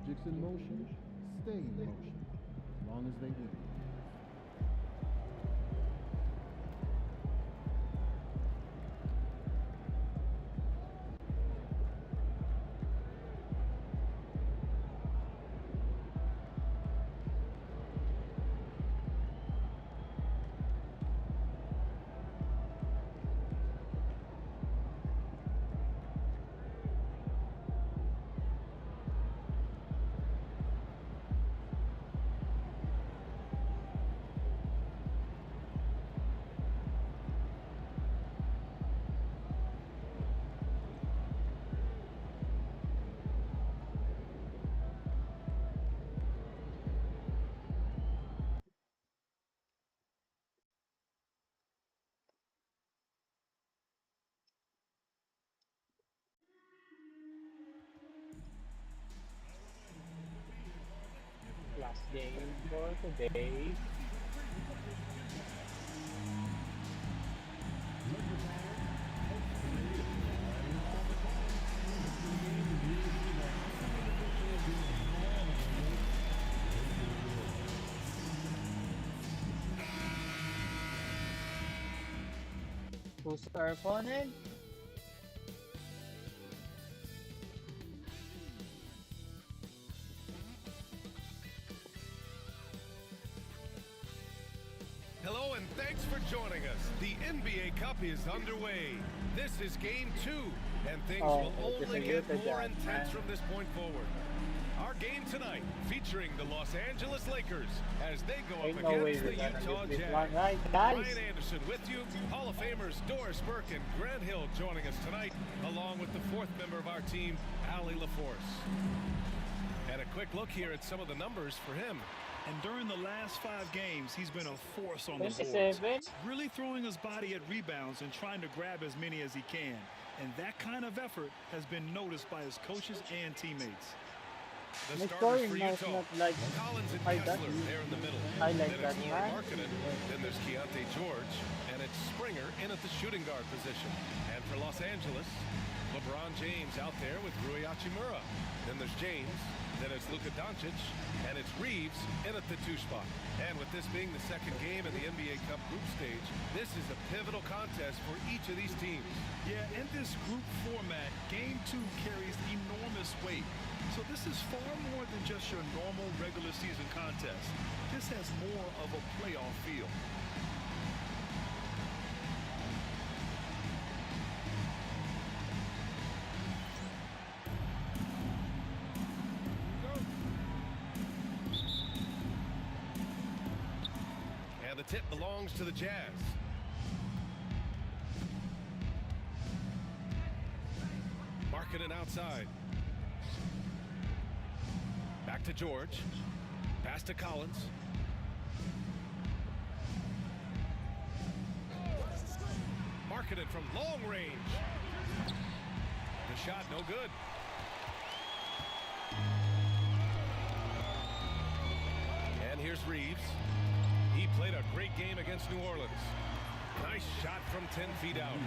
Objects in motion stay in motion as long as they move. Last game for today. Who's our opponent? Hello and thanks for joining us. The NBA Cup is underway. This is game 2, and things will only get more intense from this point forward. Our game tonight featuring the Los Angeles Lakers as they go up against the Utah Jazz. Ryan Anderson with you, Hall of Famers Doris Burke and Grant Hill joining us tonight, along with the 4th member of our team, Allie LaForce. And a quick look here at some of the numbers for him. And during the last 5 games, he's been a force on the boards, really throwing his body at rebounds and trying to grab as many as he can. And that kind of effort has been noticed by his coaches and teammates. The starters for Utah, Collins and Kessler there in the middle. Then it's Lauri Markkanen, then there's Keontae George, and it's Springer in at the shooting guard position. And for Los Angeles, LeBron James out there with Rui Hachimura. Then there's James, then it's Luka Doncic, and it's Reeves in at the 2 spot. And with this being the 2nd game in the NBA Cup group stage, this is a pivotal contest for each of these teams. Yeah, in this group format, game 2 carries enormous weight. So this is far more than just your normal regular season contest. This has more of a playoff feel. And the tip belongs to the Jazz. Markkanen outside. Back to George. Pass to Collins. Markkanen from long range. The shot no good. And here's Reeves. He played a great game against New Orleans. Nice shot from 10 feet out.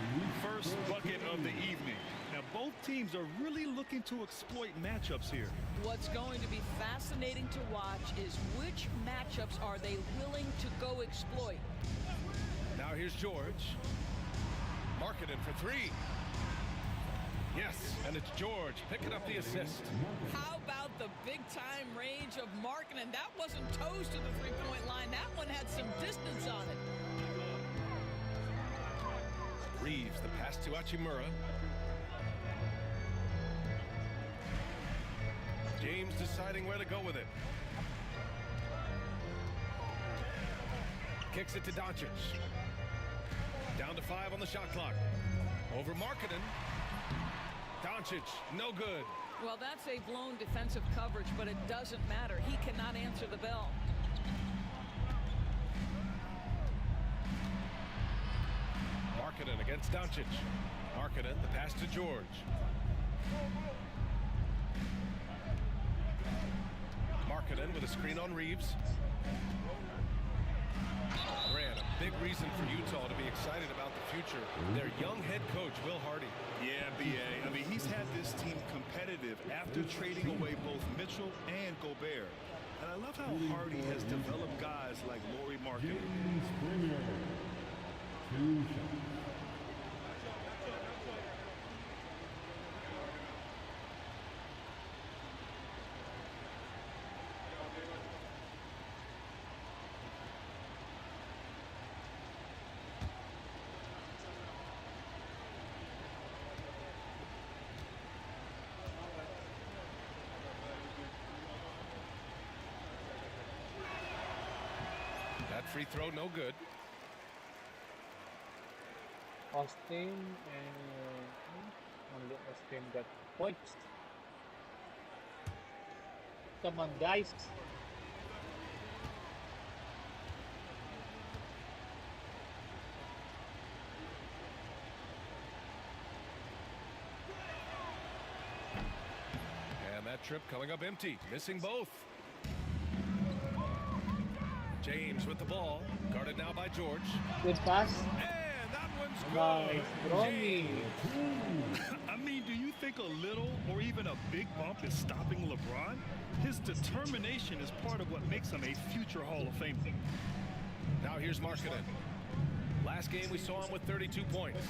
First bucket of the evening. Now both teams are really looking to exploit matchups here. What's going to be fascinating to watch is which matchups are they willing to go exploit. Now here's George. Markkanen for 3. Yes, and it's George picking up the assist. How about the big-time range of Markkanen? That wasn't toes to the three-point line. That one had some distance on it. Reeves, the pass to Hachimura. James deciding where to go with it. Kicks it to Doncic. Down to 5 on the shot clock. Over Markkanen. Doncic, no good. Well, that's a blown defensive coverage, but it doesn't matter. He cannot answer the bell. Markkanen against Doncic. Markkanen, the pass to George. Markkanen with a screen on Reeves. Grant, a big reason for Utah to be excited about the future. Their young head coach, Will Hardy. Yeah, B.A. I mean, he's had this team competitive after trading away both Mitchell and Gobert. And I love how hard he has developed guys like Lauri Markkanen. Two shots. That free throw, no good. Austin and only Austin got points. Come on, guys. And that trip coming up empty, missing both. James with the ball, guarded now by George. Good pass. And that one's Nice, good. Bronny. I mean, do you think a little or even a big bump is stopping LeBron? His determination is part of what makes him a future Hall of Famer. Now here's Markkanen. Last game we saw him with 32 points.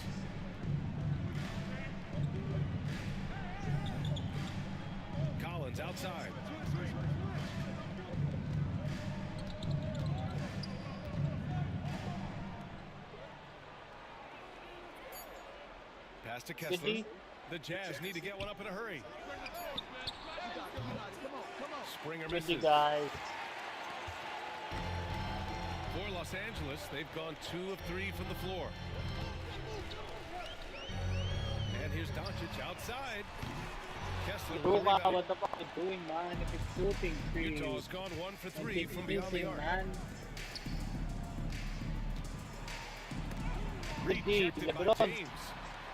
Collins outside. Pass to Kessler. The Jazz need to get one up in a hurry. Springer misses. Good guys. For Los Angeles, they've gone 2 of 3 from the floor. And here's Doncic outside. Kessler with the Luka, rebound. what the fuck are you doing, man? If it's shooting, please. Utah's gone 1 for 3 Keep from beyond the shooting, arc. man. Rejected by LeBron. James.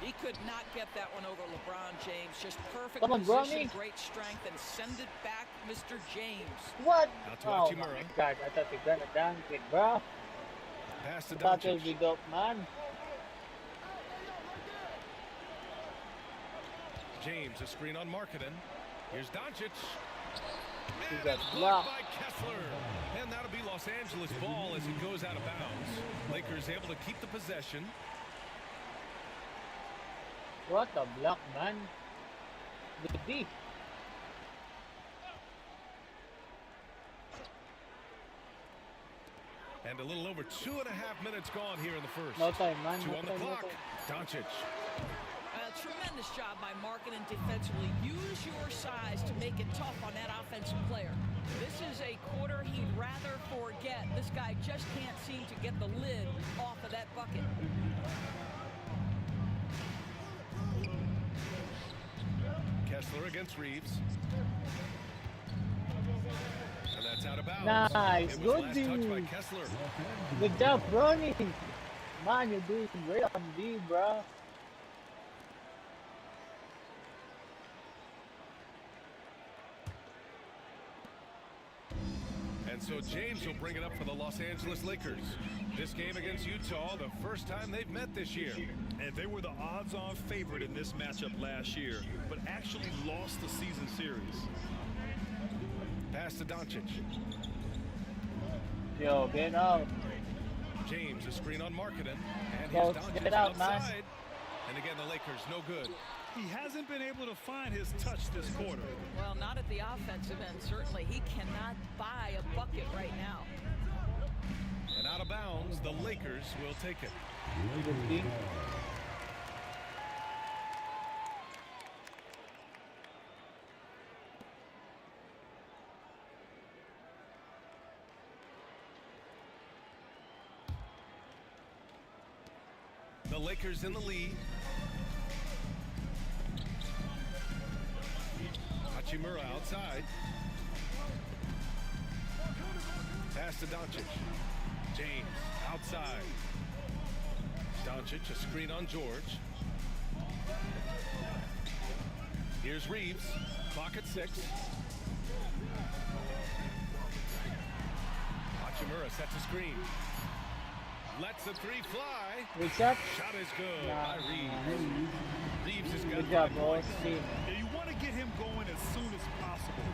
He could not get that one over LeBron James. Just perfect Come on, position, Bronny. great strength, and send it back, Mr. James. What? Out to Oh Hachimura. my god, I thought you were gonna dunk it, bro. Pass to That will Doncic. be dope, man. James, a screen on Markkanen. Here's Doncic. He And got it's blocked. blocked by Kessler. And that'll be Los Angeles ball as it goes out of bounds. Lakers able to keep the possession. What a block, man. Good D. And a little over 2.5 minutes gone here in the first. No time, man. 2 No on the time, no clock. time. Doncic. Tremendous job by Markkanen defensively. Use your size to make it tough on that offensive player. This is a quarter he'd rather forget. This guy just can't seem to get the lid off of that bucket. Kessler against Reeves. And that's out of bounds. Nice. It was Good last touch by D. Kessler. Good job, Bronny. Man, you're doing great on D, bro. And so James will bring it up for the Los Angeles Lakers. This game against Utah, the first time they've met this year. And they were the odds-on favorite in this matchup last year, but actually lost the season series. Pass to Doncic. Yo, get out. James, a screen on Markkanen. And Go, here's Doncic get out, man. outside. And again, the Lakers, no good. He hasn't been able to find his touch this quarter. Well, not at the offensive end, certainly. He cannot buy a bucket right now. And out of bounds, the Lakers will take it. Good D. The Lakers in the lead. Hachimura outside. Pass to Doncic. James outside. Doncic, a screen on George. Here's Reeves. Clock at 6. Hachimura sets a screen. Lets the three fly. Good shot. Shot is good Nah. by Reeves. Reeves has got Good job, 5 boys. points. Team. Yeah, you want to get him going as soon as possible.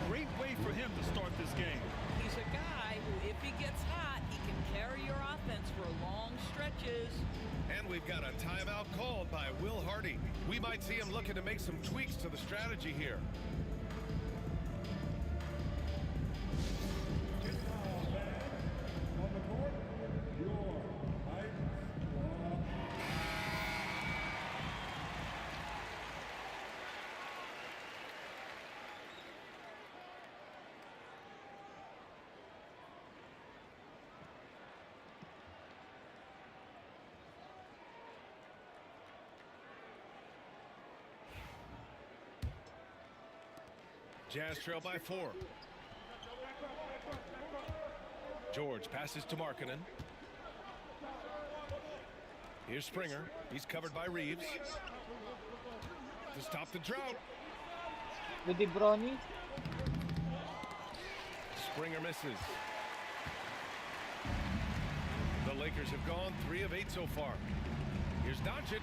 Great way for him to start this game. He's a guy who, if he gets hot, he can carry your offense for long stretches. And we've got a timeout called by Will Hardy. We might see him looking to make some tweaks to the strategy here. Jazz trail by 4. George passes to Markkanen. Here's Springer. He's covered by Reeves. To stop the drought. With the Brony. Springer misses. The Lakers have gone 3 of 8 so far. Here's Doncic.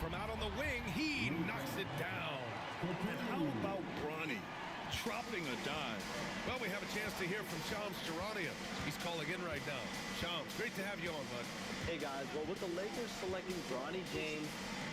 From out on the wing, he knocks it down. And how about Bronny dropping a dime? Well, we have a chance to hear from Shams Charania. He's calling in right now. Shams, great to have you on, bud. Hey guys, well, with the Lakers selecting Bronny James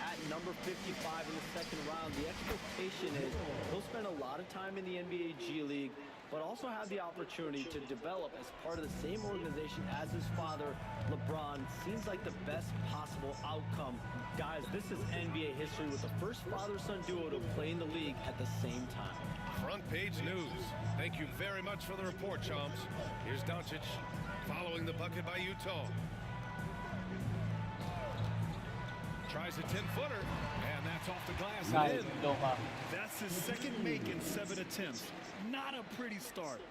at number 55 in the second round, the expectation is he'll spend a lot of time in the NBA G League, but also have the opportunity to develop as part of the same organization as his father, LeBron. Seems like the best possible outcome. Guys, this is NBA history with the first father-son duo to play in the league at the same time. Front page news. Thank you very much for the report, Shams. Here's Doncic following the bucket by Utah. Tries a 10-footer, and that's off the glass and Nice. in. Doma. That's his second make in 7 attempts. Not a pretty start.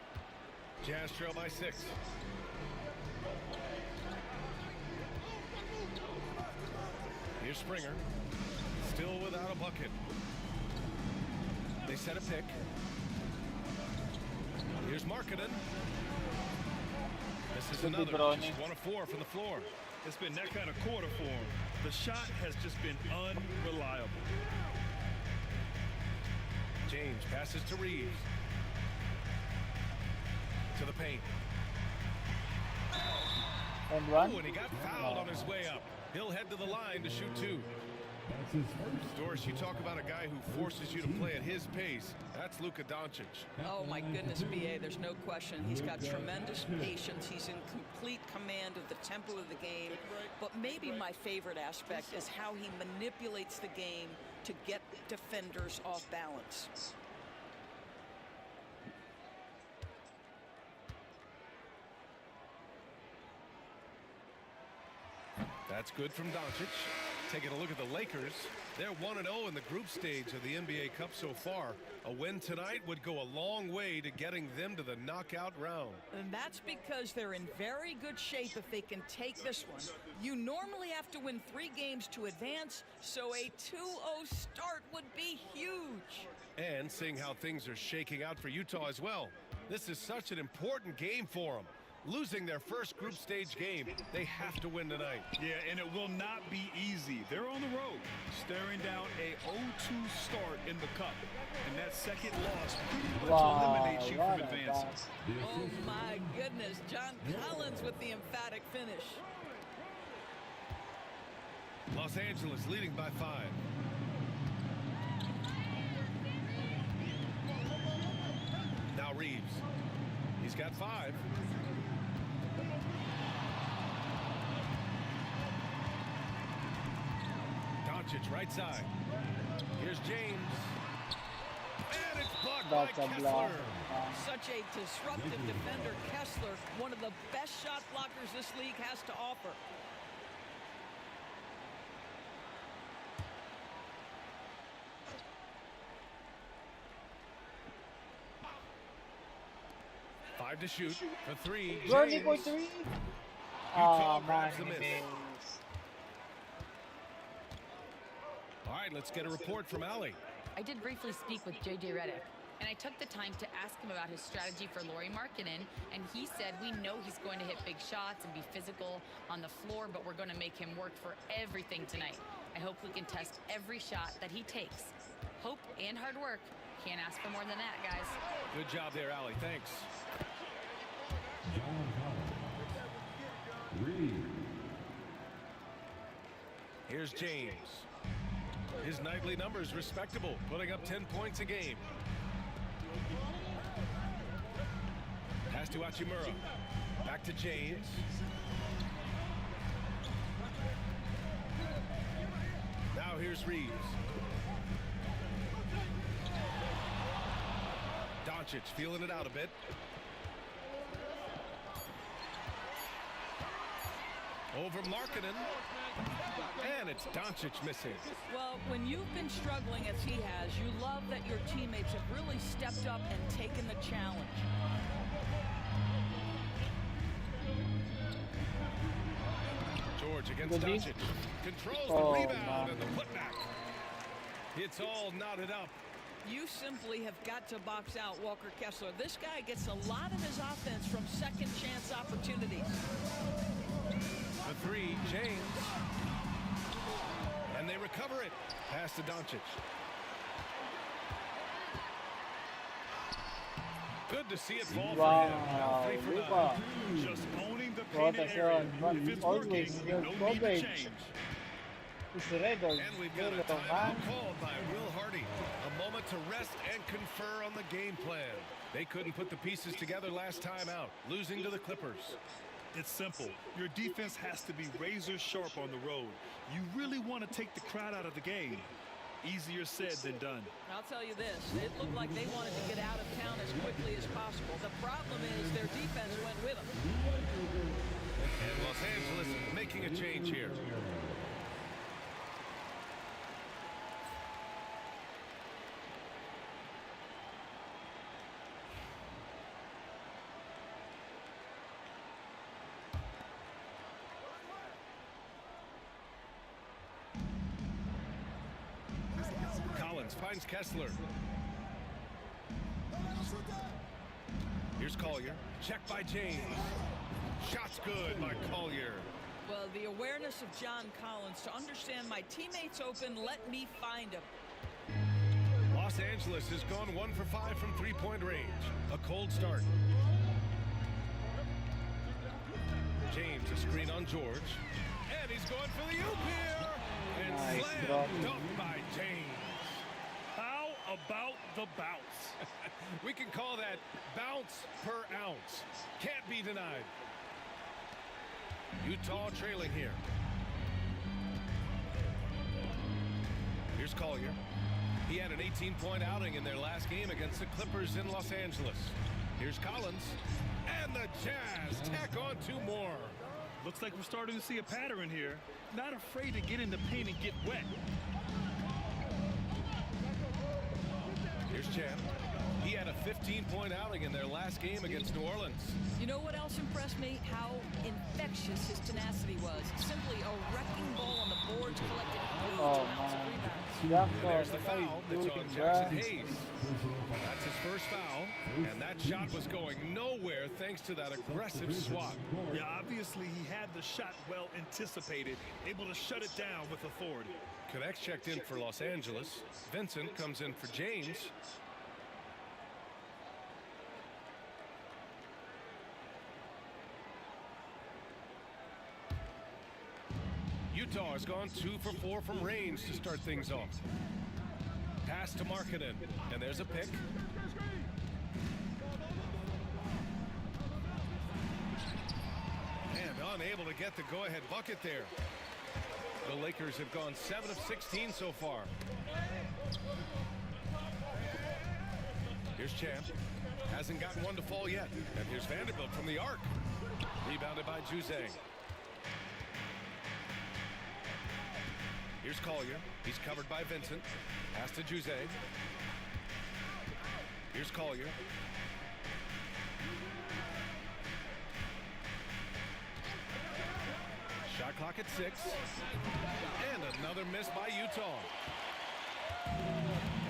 Jazz trail by 6. Here's Springer. Still without a bucket. They set a pick. Here's Markkanen. This is another. Just 1 of 4 from the floor. It's been that kind of quarter for him. The shot has just been unreliable. James passes to Reeves. To the paint. And one. Oh, and he got fouled on his way up. He'll head to the line to shoot 2. Doris, you talk about a guy who forces you to play at his pace. That's Luka Doncic. Oh my goodness, BA, there's no question. He's got tremendous patience. He's in complete command of the tempo of the game. But maybe my favorite aspect is how he manipulates the game to get defenders off balance. That's good from Doncic. Taking a look at the Lakers. They're 1-0 in the group stage of the NBA Cup so far. A win tonight would go a long way to getting them to the knockout round. And that's because they're in very good shape if they can take this one. You normally have to win 3 games to advance, so a 2-0 start would be huge. And seeing how things are shaking out for Utah as well. This is such an important game for them. Losing their first group stage game, they have to win tonight. Yeah, and it will not be easy. They're on the road, staring down a 0-2 start in the Cup. And that second loss pretty much eliminates you from advancing. Oh my goodness, John Collins with the emphatic finish. Los Angeles leading by 5. Now Reeves. He's got 5. Doncic right side. Here's James. And it's blocked by Kessler. Such a disruptive defender, Kessler, one of the best shot blockers this league has to offer. Five to shoot for 3. Running for 3. Utah grabs the miss. All right, let's get a report from Allie. I did briefly speak with J.J. Redick. And I took the time to ask him about his strategy for Lauri Markkanen, and he said, we know he's going to hit big shots and be physical on the floor, but we're going to make him work for everything tonight. I hope we can test every shot that he takes. Hope and hard work. Can't ask for more than that, guys. Good job there, Allie. Thanks. Here's James. His nightly numbers respectable, putting up 10 points a game. Pass to Hachimura. Back to James. Now here's Reeves. Doncic feeling it out a bit. Over Markkanen. And it's Doncic missing. Well, when you've been struggling as he has, you love that your teammates have really stepped up and taken the challenge. George against Doncic. Controls the rebound and the putback. It's all knotted up. You simply have got to box out Walker Kessler. This guy gets a lot of his offense from second chance opportunities. The three, James. And they recover it. Pass to Doncic. Good to see it fall for him. Now 3 for 9. Just owning the painted area. If it's working, no need to change. And we've got a timeout called by Will Hardy. A moment to rest and confer on the game plan. They couldn't put the pieces together last time out, losing to the Clippers. It's simple. Your defense has to be razor sharp on the road. You really want to take the crowd out of the game. Easier said than done. I'll tell you this, it looked like they wanted to get out of town as quickly as possible. The problem is their defense went with them. And Los Angeles making a change here. Finds Kessler. Here's Collier. Check by James. Shot's good by Collier. Well, the awareness of John Collins to understand my teammates open, let me find him. Los Angeles has gone 1 for 5 from three-point range. A cold start. James, a screen on George. And he's going for the oop here. And Nice slam dunked by James. How about the bounce? We can call that bounce per ounce. Can't be denied. Utah trailing here. Here's Collier. He had an 18-point outing in their last game against the Clippers in Los Angeles. Here's Collins. And the Jazz tack on 2 more. Looks like we're starting to see a pattern here. Not afraid to get in the paint and get wet. Here's Chan. He had a 15-point outing in their last game against New Orleans. You know what else impressed me? How infectious his tenacity was. Simply a wrecking ball on the boards, collected huge amounts of rebounds. And there's the foul that's on Jackson Hayes. That's his first foul, and that shot was going nowhere thanks to that aggressive swat. Yeah, obviously he had the shot well anticipated, able to shut it down with authority. Connects checked in for Los Angeles. Vincent comes in for James. Utah has gone 2 for 4 from range to start things off. Pass to Markkanen, and there's a pick. And unable to get the go-ahead bucket there. The Lakers have gone 7 of 16 so far. Here's Champ. Hasn't gotten one to fall yet. And here's Vanderbilt from the arc. Rebounded by Juzang. Here's Collier. He's covered by Vincent. Pass to Juzang. Here's Collier. Shot clock at 6. And another miss by Utah.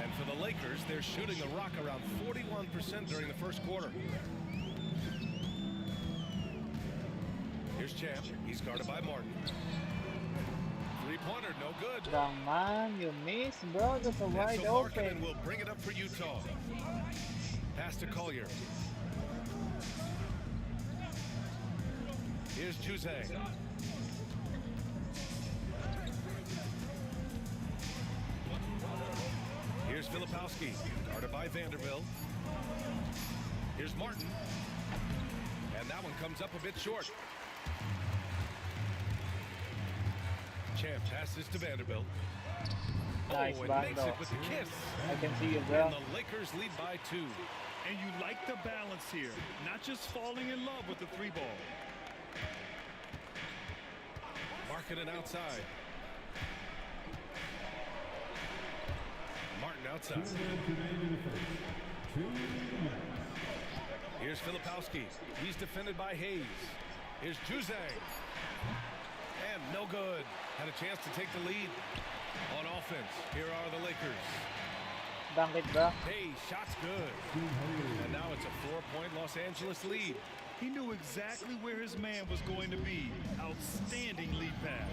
And for the Lakers, they're shooting the rock around 41% during the first quarter. Here's Champ. He's guarded by Martin. Three-pointer, no good. Wrong man, you missed, bro. That's a wide So open. Markkanen will bring it up for Utah. Pass to Collier. Here's Juzang. Here's Filipowski, guarded by Vanderbilt. Here's Martin. And that one comes up a bit short. Champ passes to Vanderbilt. Nice and back makes though. it with the kiss. I can see you, bro. And the Lakers lead by 2. And you like the balance here, not just falling in love with the three ball. Markkanen outside. Martin outside. Here's Filipowski. He's defended by Hayes. Here's Juzang. And no good. Had a chance to take the lead on offense. Here are the Lakers. Dunk it, bro. Hey, shot's good. And now it's a 4-point Los Angeles lead. He knew exactly where his man was going to be. Outstanding lead pass.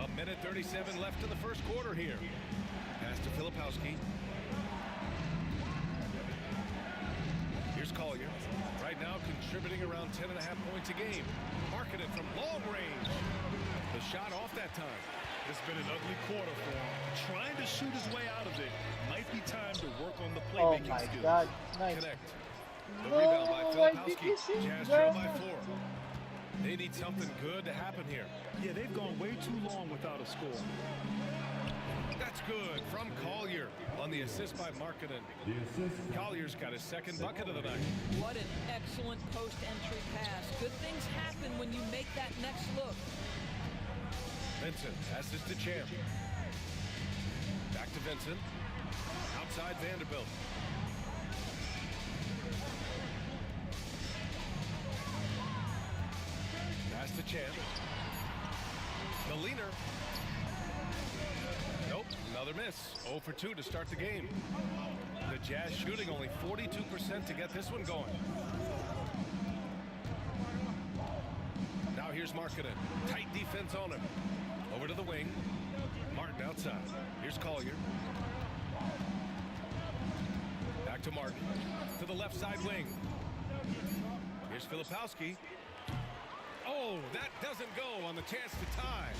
A minute 37 left in the first quarter here. Pass to Filipowski. Here's Collier. Right now contributing around 10.5 points a game. Markkanen from long range. The shot off that time. It's been an ugly quarter for him. Trying to shoot his way out of it. Might be time to work on the Oh playmaking my skills. God. Nice. Connect. The No, rebound by why did you Filipowski. see Jazz that? trail by 4. They need something good to happen here. Yeah, they've gone way too long without a score. That's good from Collier on the assist by Markkanen. Collier's got his second bucket of the night. What an excellent post-entry pass. Good things happen when you make that next look. Vincent passes to Champ. Back to Vincent. Outside Vanderbilt. Pass to Champ. The leaner. Nope, another miss. 0 for 2 to start the game. The Jazz shooting only 42% to get this one going. Now here's Markkanen. Tight defense on him. Over to the wing. Martin outside. Here's Collier. Back to Martin. To the left side wing. Here's Filipowski. Oh, that doesn't go on the chance to tie.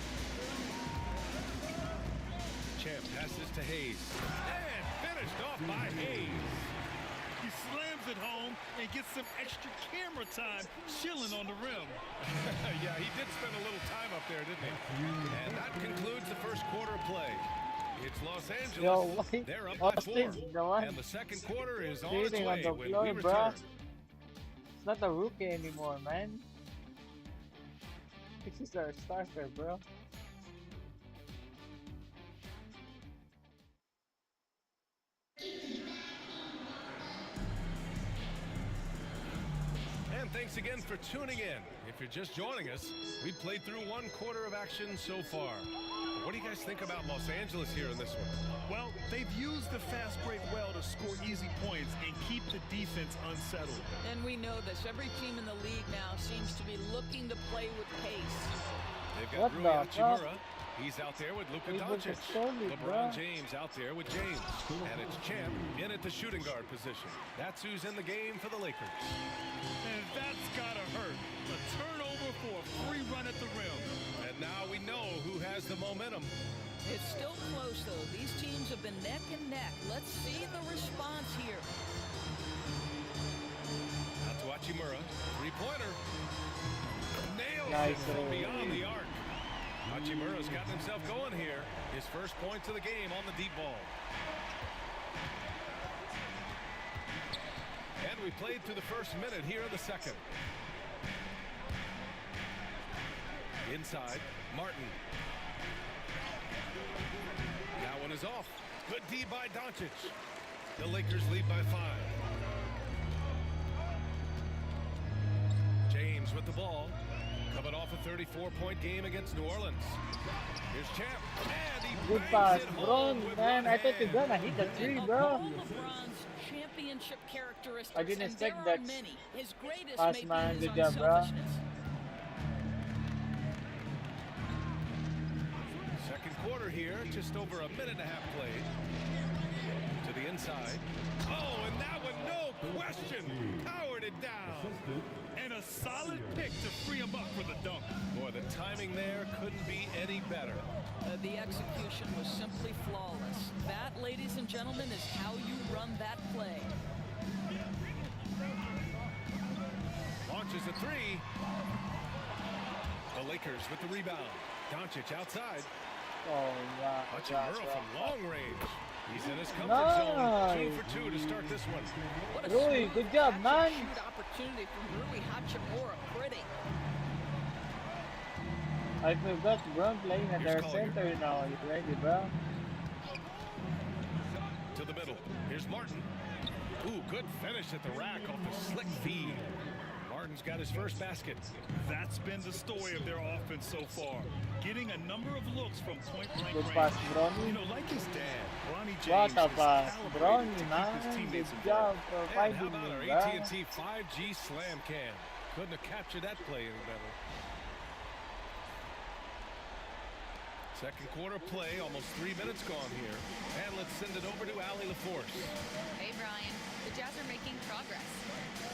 Champ passes to Hayes. And finished off by Hayes. He slams it home and gets some extra camera time chilling on the rim. Yeah, he did spend a little time up there, didn't he? And that concludes the first quarter play. It's Los Angeles. Yo, why? They're up by 4. Austin's the one And the second quarter is on its sitting way on the when floor, we bro. return. It's not a rookie anymore, man. This is our starter, bro. And thanks again for tuning in. If you're just joining us, we played through 1 quarter of action so far. What do you guys think about Los Angeles here in this one? Well, they've used the fast break well to score easy points and keep the defense unsettled. And we know this. Every team in the league now seems to be looking to play with pace. They've got What Rui the Hachimura. He's out there with Luka He was Doncic. solid, LeBron bro. James out there with James. And it's Champ in at the shooting guard position. That's who's in the game for the Lakers. And that's gotta hurt. A turnover for a free run at the rim. And now we know who has the momentum. It's still close, though. These teams have been neck and neck. Let's see the response here. Out to Hachimura. Three-pointer. Nails Nice, it from bro. beyond the arc. Hachimura's gotten himself going here. His first points of the game on the deep ball. And we played through the first minute here in the second. Inside, Martin. That one is off. Good D by Doncic. The Lakers lead by 5. James with the ball. Coming off a 34-point game against New Orleans. Here's Champ. And he Good bangs pass, it bro. home with Man, one I thought you're hand. gonna hit the three, Of bro. all LeBron's championship characteristics, I didn't and there expect are that. many, his greatest Pass, may be man. his Good job, bro. unselfishness. Second quarter here, just over a minute and a half played. To the inside. Oh, and that one, no question, powered it down. And a solid pick to free him up for the dunk. Boy, the timing there couldn't be any better. The execution was simply flawless. That, ladies and gentlemen, is how you run that play. Launches a three. The Lakers with the rebound. Doncic outside. Oh, yeah. Hachimura from long range. He's in his comfort zone. 2 for 2 to start this one. What a Rui, smooth good job, catch man. and shoot opportunity from Rui Hachimura. Pretty. I forgot Bron playing at Here's their Collier. center now. You ready, bro? To the middle. Here's Martin. Ooh, good finish at the rack off the slick feed. Martin's got his first basket. That's been the story of their offense so far. Getting a number of looks from point-blank Good range. pass, You Bronny. know, like his dad, Bronny What James a is pass. calibrated Bronny, to keep man. his Good teammates job involved. for And finding how about our me, bro. AT&T 5G slam cam? Couldn't have captured that play any better. Second quarter play, almost 3 minutes gone here. And let's send it over to Allie LaForce. Hey, Brian. The Jazz are making progress.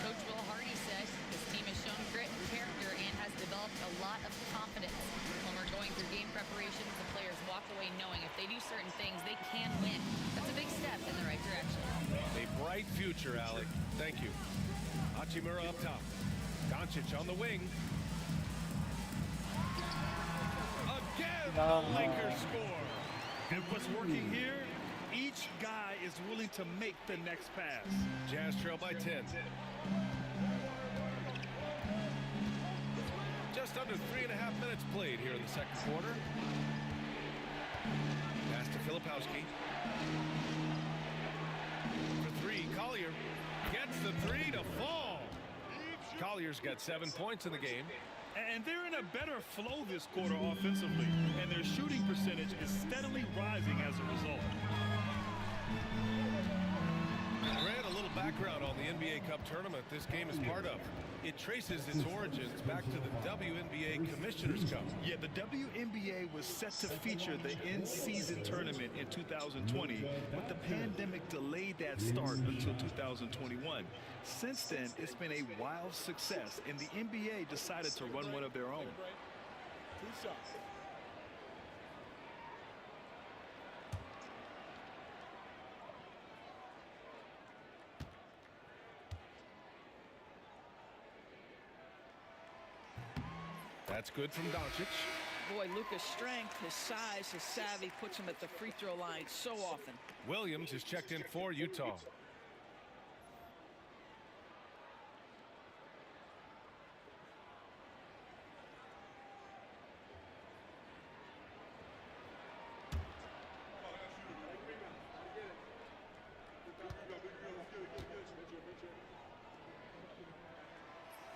Coach Will Hardy said his team has shown grit and character and has developed a lot of confidence. When we're going through game preparations, the players walk away knowing if they do certain things, they can win. That's a big step in the right direction. A bright future, Allie. Thank you. Hachimura up top. Doncic on the wing. Again, No. the Lakers score. And what's working here, each guy is willing to make the next pass. Jazz trail by 10. Just under 3.5 minutes played here in the second quarter. Pass to Filipowski. For three, Collier gets the three to fall. Collier's got 7 points in the game. And they're in a better flow this quarter offensively, and their shooting percentage is steadily rising as a result. Grant, a little background on the NBA Cup tournament this game is part of. It traces its origins back to the WNBA Commissioner's Cup. Yeah, the WNBA was set to feature the in-season tournament in 2020, but the pandemic delayed that start until 2021. Since then, it's been a wild success, and the NBA decided to run one of their own. That's good from Doncic. Boy, Luka's strength, his size, his savvy puts him at the free throw line so often. Williams is checked in for Utah.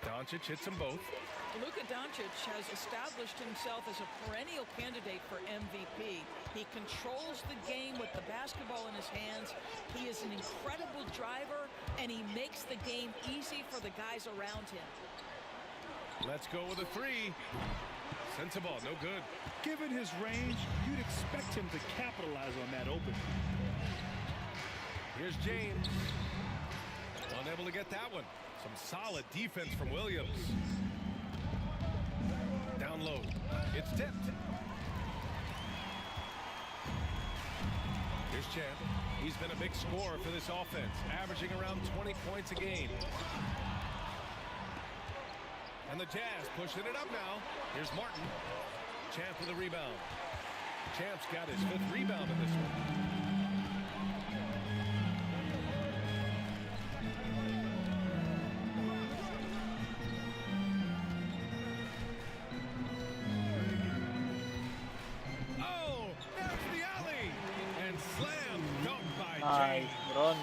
Doncic hits them both. Luka Doncic has established himself as a perennial candidate for MVP. He controls the game with the basketball in his hands. He is an incredible driver, and he makes the game easy for the guys around him. Let's go with a three. Sensible, no good. Given his range, you'd expect him to capitalize on that opening. Here's James. Unable to get that one. Some solid defense from Williams. Down low. It's tipped. Here's Champ. He's been a big scorer for this offense, averaging around 20 points a game. And the Jazz pushing it up now. Here's Martin. Champ with a rebound. Champ's got his 5th rebound in this one. Nice, Bronny.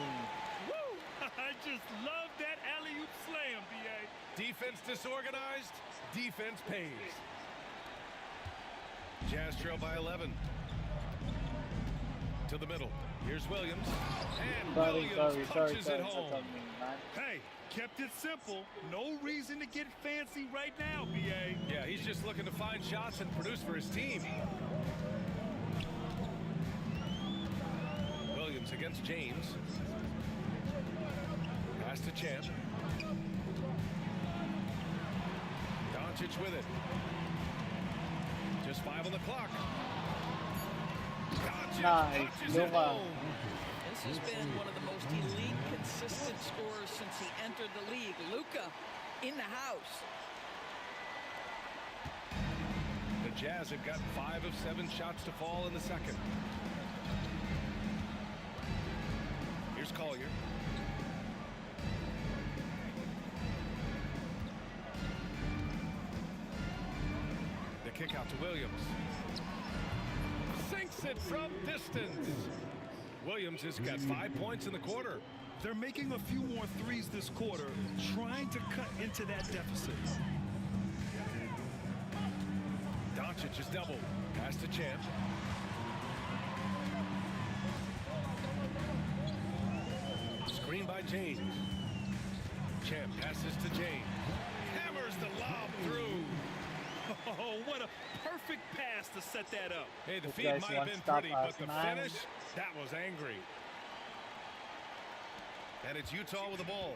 Woo! I just love that alley-oop slam, B.A. Defense disorganized, defense pays. Jazz trail by 11. To the middle. Here's Williams. And Williams punches it home. Hey, kept it simple. No reason to get fancy right now, BA. Yeah, he's just looking to find shots and produce for his team. Williams against James. Pass to Champ. Doncic with it. Just 5 on the clock. Nice. This has been one of the most elite, consistent scorers since he entered the league. Luka in the house. The Jazz have got 5 of 7 shots to fall in the second. Here's Collier. The kick out to Williams. Sinks it from distance. Williams has got 5 points in the quarter. They're making a few more threes this quarter, trying to cut into that deficit. Doncic is doubled. Pass to Champ. Screen by James. Champ passes to James. Hammers the lob through. Oh, what a perfect pass to set that up. Hey, the feed might have been pretty, but the finish, that was angry. And it's Utah with the ball.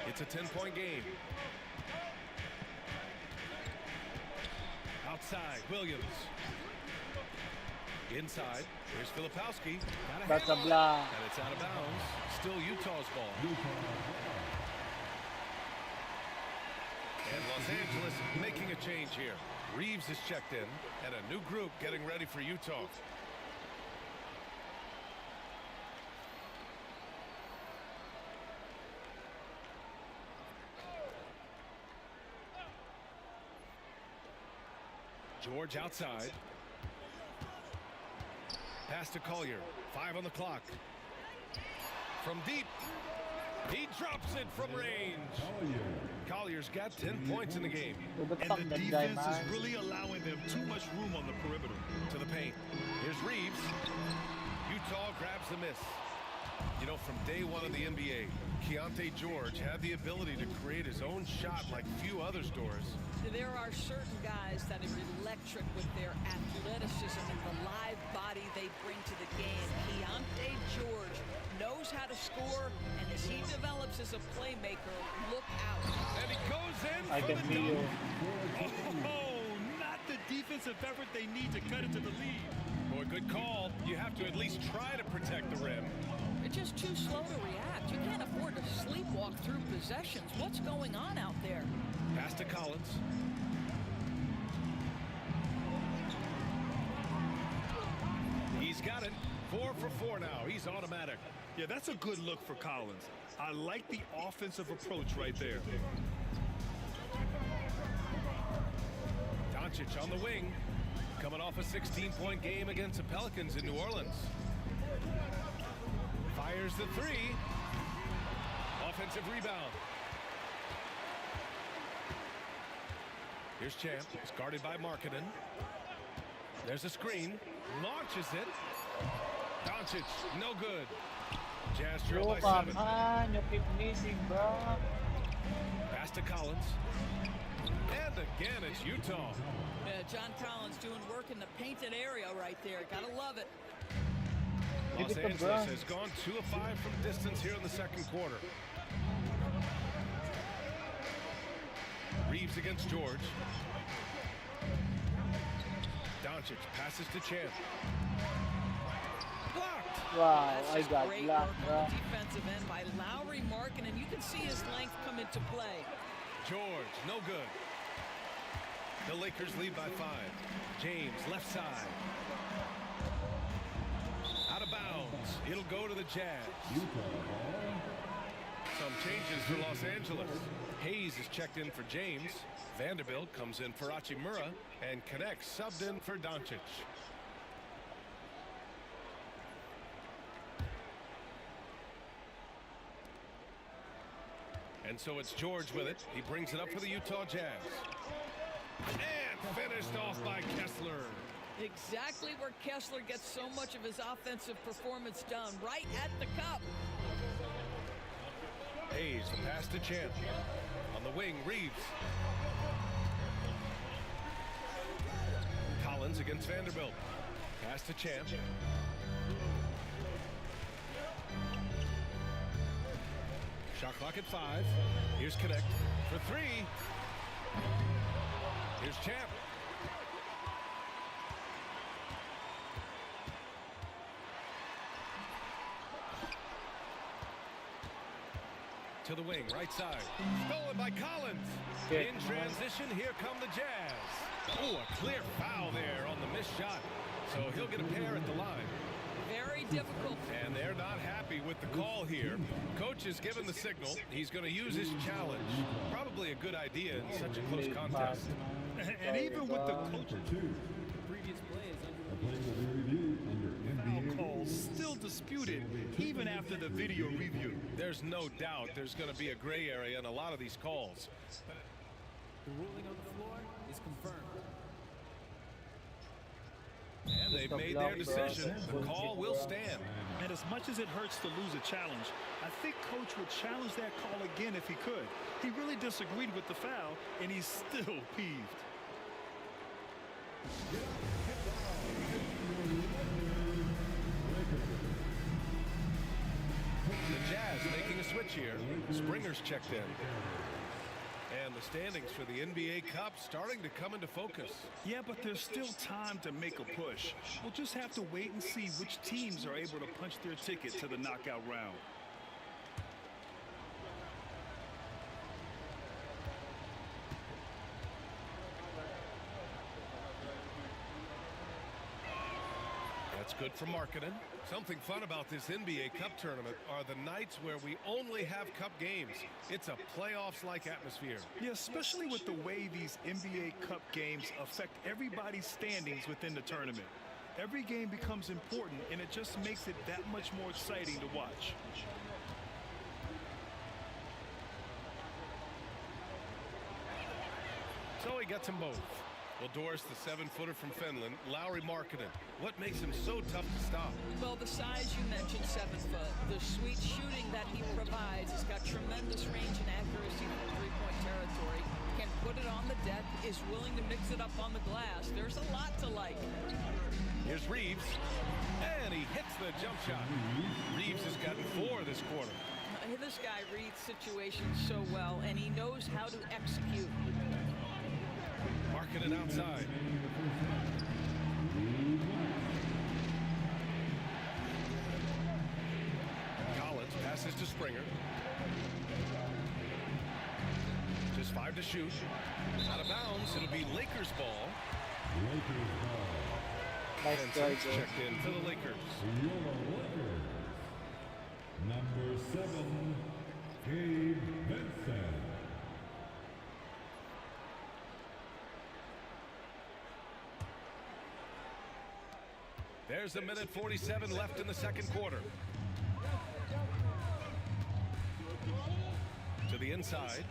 It's a 10-point game. Outside, Williams. Inside, here's Filipowski. That's a block. And it's out of bounds. Still Utah's ball. And Los Angeles making a change here. Reeves is checked in, and a new group getting ready for Utah. George outside. Pass to Collier. 5 on the clock. From deep. He drops it from range. Collier's got 10 points in the game. And the defense is really allowing them too much room on the perimeter. To the paint. Here's Reeves. Utah grabs the miss. You know, from day one of the NBA, Keontae George had the ability to create his own shot like few others, Doris. There are certain guys that are electric with their athleticism and the live body they bring to the game. Keontae George knows how to score, and as he develops as a playmaker, look out. And he goes in I for can the feel. Oh, not the defensive effort they need to cut into the lead. Boy, good call. You have to at least try to protect the rim. They're just too slow to react. You can't afford to sleepwalk through possessions. What's going on out there? Pass to Collins. He's got it. 4 for 4 now. He's automatic. Yeah, that's a good look for Collins. I like the offensive approach right there. Doncic on the wing. Coming off a 16-point game against the Pelicans in New Orleans. Fires the 3. Offensive rebound. Here's Champ. It's guarded by Markkanen. There's a screen. Launches it. Doncic, no good. Jazz trail by 7. Man, you keep missing, bro. Pass to Collins. And again, it's Utah. Yeah, John Collins doing work in the painted area right there. Gotta love it. Los Angeles has gone 2 of 5 from distance here in the second quarter. Reeves against George. Doncic passes to Champ. Blocked. Wow, That's I just got great blocked, work bro. on the defensive end by Lowry Markkanen, and you can see his length come into play. George, no good. The Lakers lead by 5. James, left side. Out of bounds. It'll go to the Jazz. Some changes for Los Angeles. Hayes is checked in for James. Vanderbilt comes in for Hachimura, and connects subbed in for Doncic. And so it's George with it. He brings it up for the Utah Jazz. And finished off by Kessler. Exactly where Kessler gets so much of his offensive performance done, right at the cup. Hayes, the pass to Champ. On the wing, Reeves. Collins against Vanderbilt. Pass to Champ. Shot clock at 5. Here's Connect for 3. Here's Champ. To the wing, right side. Stolen by Collins. In transition, here come the Jazz. Oh, a clear foul there on the missed shot. So he'll get a pair at the line. Very difficult. And they're not happy with the call here. Coach has given the signal. He's going to use his challenge. Probably a good idea in such a close contest. And even with the coach's previous foul calls still disputed even after the video review. There's no doubt there's going to be a gray area in a lot of these calls. The ruling on the floor is confirmed. And they've made their decision. The call will stand. And as much as it hurts to lose a challenge, I think Coach would challenge that call again if he could. He really disagreed with the foul, and he's still peeved. The Jazz making a switch here. Springer's checked in. And the standings for the NBA Cup starting to come into focus. Yeah, but there's still time to make a push. We'll just have to wait and see which teams are able to punch their ticket to the knockout round. That's good for marketing. Something fun about this NBA Cup tournament are the nights where we only have Cup games. It's a playoffs-like atmosphere. Yeah, especially with the way these NBA Cup games affect everybody's standings within the tournament. Every game becomes important, and it just makes it that much more exciting to watch. So he gets them both. Well, Doris, the 7-footer from Finland, Lowry Markkanen. What makes him so tough to stop? Well, the size you mentioned, 7 foot. The sweet shooting that he provides. He's got tremendous range and accuracy from three-point territory. Can put it on the deck, is willing to mix it up on the glass. There's a lot to like. Here's Reeves, and he hits the jump shot. Reeves has gotten 4 this quarter. This guy reads situations so well, and he knows how to execute. Marking it outside. Collins passes to Springer. Just 5 to shoot. Out of bounds. It'll be Lakers ball. Nice try, Checked in for the Lakers. Number 7, Gabe Vincent. There's a minute 47 left in the second quarter. To the inside.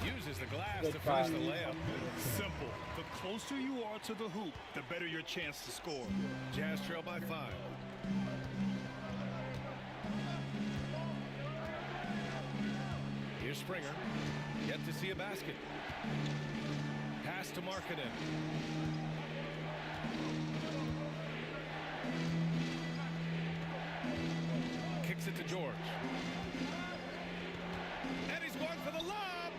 Uses the glass to finish the layup. Simple. The closer you are to the hoop, the better your chance to score. Jazz trail by 5. Here's Springer. Yet to see a basket. Pass to Markkanen. Kicks it to George. And he's going for the lob.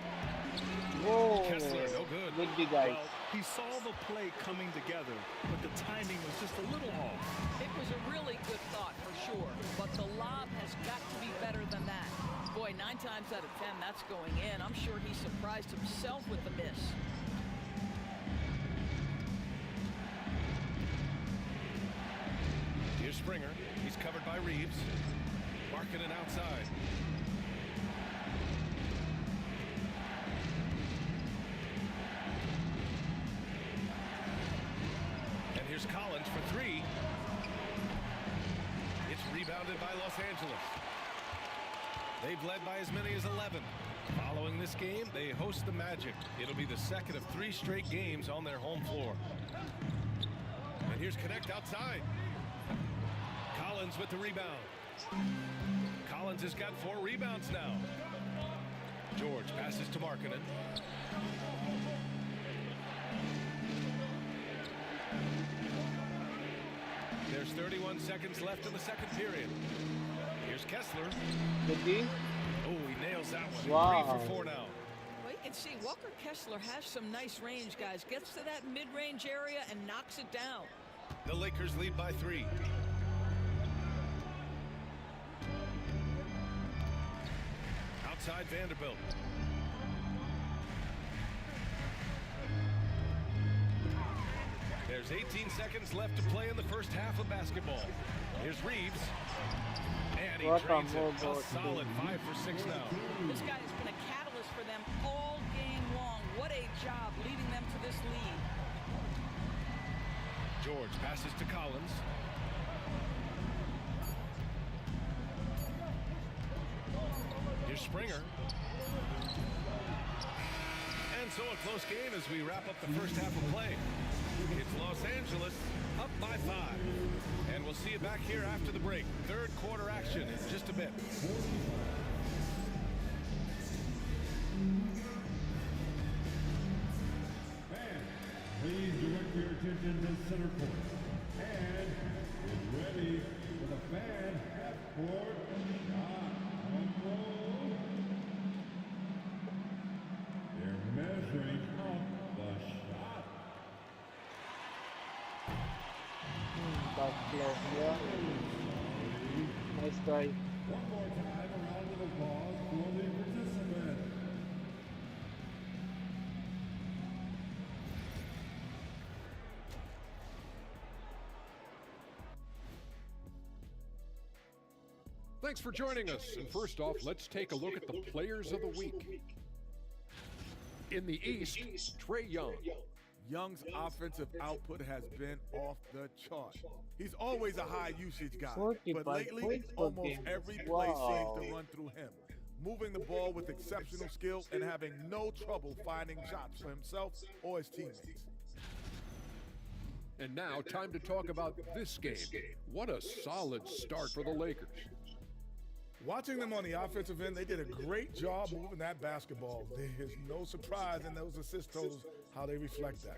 Whoa. Kessler, no good. Good D, guys. Well, he saw the play coming together, but the timing was just a little off. It was a really good thought for sure, but the lob has got to be better than that. Boy, 9 times out of 10, that's going in. I'm sure he surprised himself with the miss. Here's Springer. He's covered by Reeves. Markkanen outside. And here's Collins for 3. It's rebounded by Los Angeles. They've led by as many as 11. Foul Following this game, they host the Magic. It'll be the second of 3 straight games on their home floor. And here's Connect outside. Collins with the rebound. Collins has got 4 rebounds now. George passes to Markkanen. There's 31 seconds left in the second period. Here's Kessler. Good D. Oh, he nails that one. Wow. 3 for 4 now. Well, you can see Walker Kessler has some nice range, guys. Gets to that mid-range area and knocks it down. The Lakers lead by 3. Outside Vanderbilt. There's 18 seconds left to play in the first half of basketball. Here's Reeves. And he drains it. A solid 5 for 6 now. This guy has been a catalyst for them all game long. What a job leading them to this lead. George passes to Collins. Here's Springer. And so a close game as we wrap up the first half of play. It's Los Angeles up by 5. And we'll see you back here after the break. Third quarter action in just a bit. Fans, please direct your attention to center court. And get ready for the fan half-court shot on goal. They're measuring up the shot. Nice try. One more time, a round of applause for the participant. Thanks for joining us. And first off, let's take a look at the players of the week. In the East, Trae Young. Young's offensive output has been off the chart. He's always a high usage guy, but lately almost every play seems to run through him, moving the ball with exceptional skill and having no trouble finding shots for himself or his teammates. And now, time to talk about this game. What a solid start for the Lakers. Watching them on the offensive end, they did a great job moving that basketball. There's no surprise in those assist totals, how they reflect that.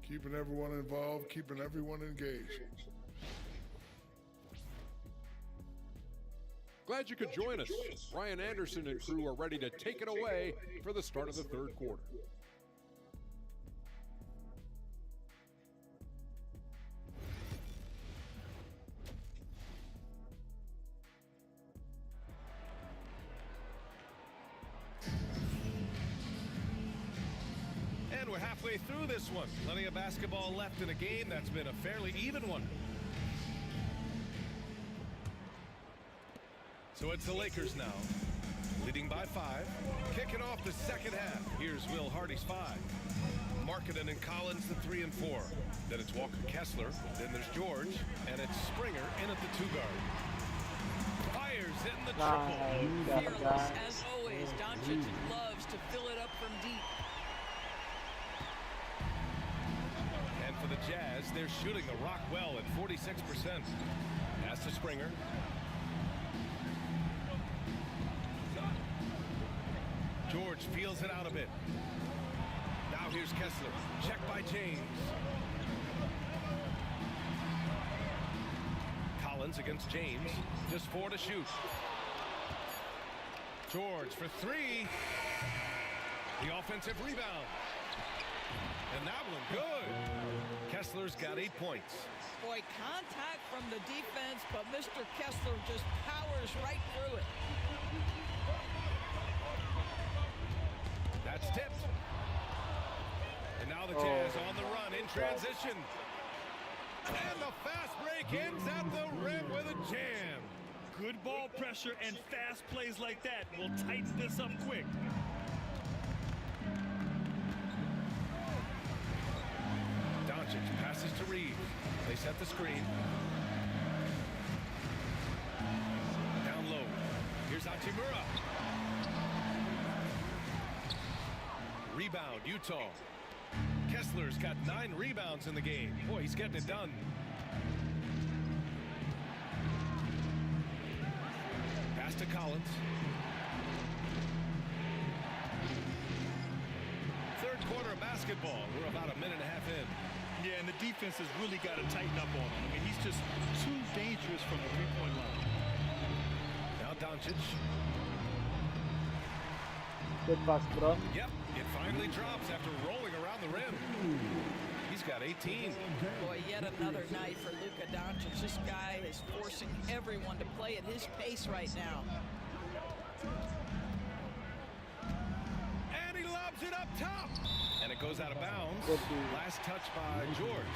Keeping everyone involved, keeping everyone engaged. Glad you could join us. Ryan Anderson and crew are ready to take it away for the start of the third quarter. And we're halfway through this one. Plenty of basketball left in a game that's been a fairly even one. So it's the Lakers now, leading by 5. Kicking off the second half. Here's Will Hardy's 5. Markkanen and Collins the 3 and 4. Then it's Walker Kessler. Then there's George. And it's Springer in at the 2 guard. Fires hitting the triple. Fearless as always. Doncic loves to fill it up from deep. And for the Jazz, they're shooting the rock well at 46%. Pass to Springer. George feels it out a bit. Now here's Kessler. Check by James. Collins against James. Just 4 to shoot. George for 3. The offensive rebound. And that one good. Kessler's got 8 points. Boy, contact from the defense, but Mr. Kessler just powers right through it. That's tipped. And now the Jazz on the run in transition. And the fast break ends at the rim with a jam. Good ball pressure and fast plays like that will tighten this up quick. Doncic passes to Reeves. They set the screen. Down low. Here's Hachimura. rebound, Utah. Kessler's got 9 rebounds in the game. Boy, he's getting it done. Pass to Collins. Third quarter of basketball. We're about a minute and a half in. Yeah, and the defense has really got to tighten up on him. I mean, he's just too dangerous from the three-point line. Now Doncic. Good pass, bro. Yep, it finally drops after rolling around the rim. He's got 18. Boy, yet another night for Luka Doncic. This guy is forcing everyone to play at his pace right now. And he lobs it up top. And it goes out of bounds. Last touch by George.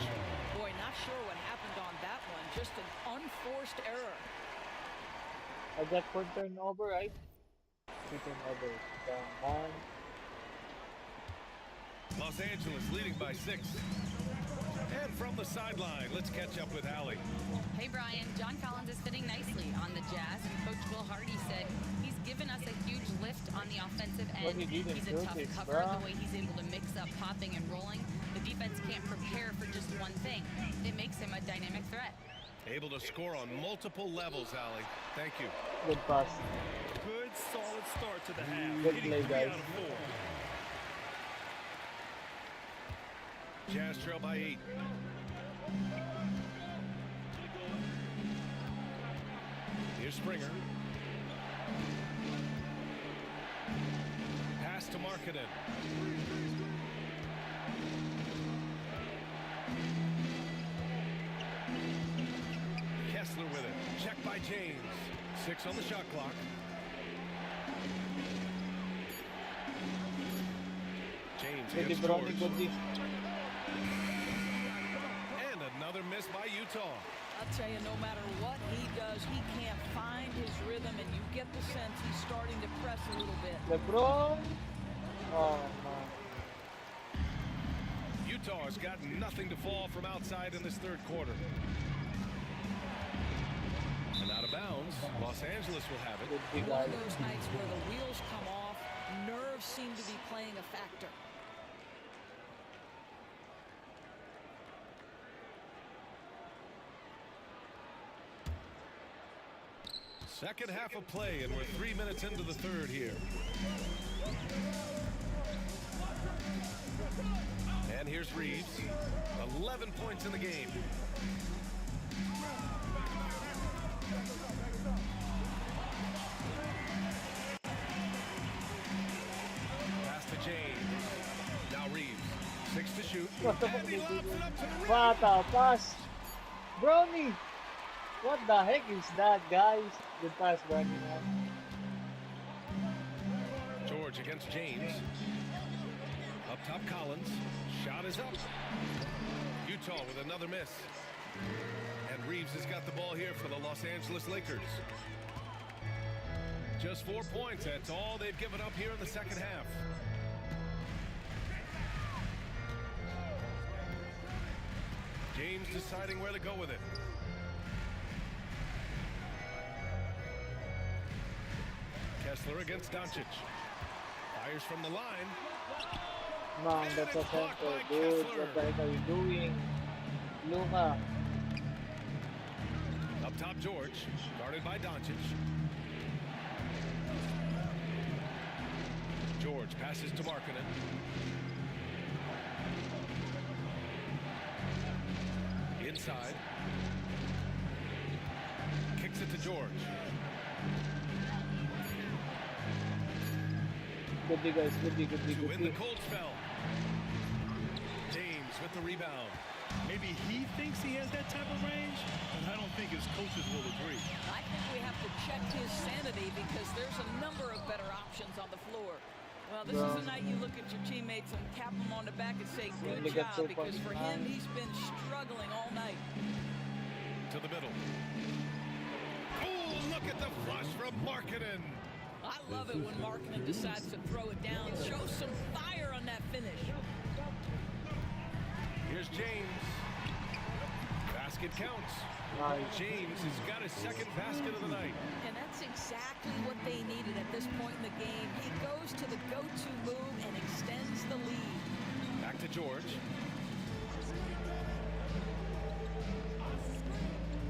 Boy, not sure what happened on that one. Just an unforced error. I got for turnover, right? 2 turnovers. Down 1. Los Angeles leading by 6. And from the sideline, let's catch up with Allie. Hey, Brian. John Collins is fitting nicely on the Jazz, and Coach Will Hardy said he's given us a huge lift on the offensive end. He's a tough cover. The way he's able to mix up popping and rolling, the defense can't prepare for just one thing. It makes him a dynamic threat. Able to score on multiple levels, Allie. Thank you. Good pass. Good, solid start to the half. Good play, guys. Out of 4. Jazz trail by 8. Here's Springer. Pass to Markkanen. Kessler with it. Check by James. 6 on the shot clock. James against George. And another miss by Utah. I'll tell you, no matter what he does, he can't find his rhythm, and you get the sense he's starting to press a little bit. LeBron. Oh, man. Utah has got nothing to fall from outside in this third quarter. And out of bounds, Los Angeles will have it. One of those nights where the wheels come off, nerves seem to be playing a factor. Second half of play, and we're 3 minutes into the third here. And here's Reeves. 11 points in the game. Pass to James. Now Reeves. 6 to shoot. And he lobs it up to the rim. What a pass. Brownie. What the heck is that, guys? Good pass, Brownie. George against James. Up top, Collins. Shot is up. Utah with another miss. And Reeves has got the ball here for the Los Angeles Lakers. Just 4 points. That's all they've given up here in the second half. James deciding where to go with it. Kessler against Doncic. Fires from the line. Man, that's a center, dude. What the heck are you doing? Luka. Up top, George. Guarded by Doncic. George passes to Markkanen. Inside. Kicks it to George. Good D, guys. Good D, good D, To good win D. the cold spell. James with the rebound. Maybe he thinks he has that type of range, and I don't think his coaches will agree. I think we have to check his sanity because there's a number of better options on the floor. Well, this is a night you look at your teammates and tap them on the back and say, good job, because for him, he's been struggling all night. To the middle. Oh, look at the flush from Markkanen. I love it when Markkanen decides to throw it down. Show some fire on that finish. Here's James. basket counts. Nice. James has got his second basket of the night. And that's exactly what they needed at this point in the game. He goes to the go-to move and extends the lead. Back to George.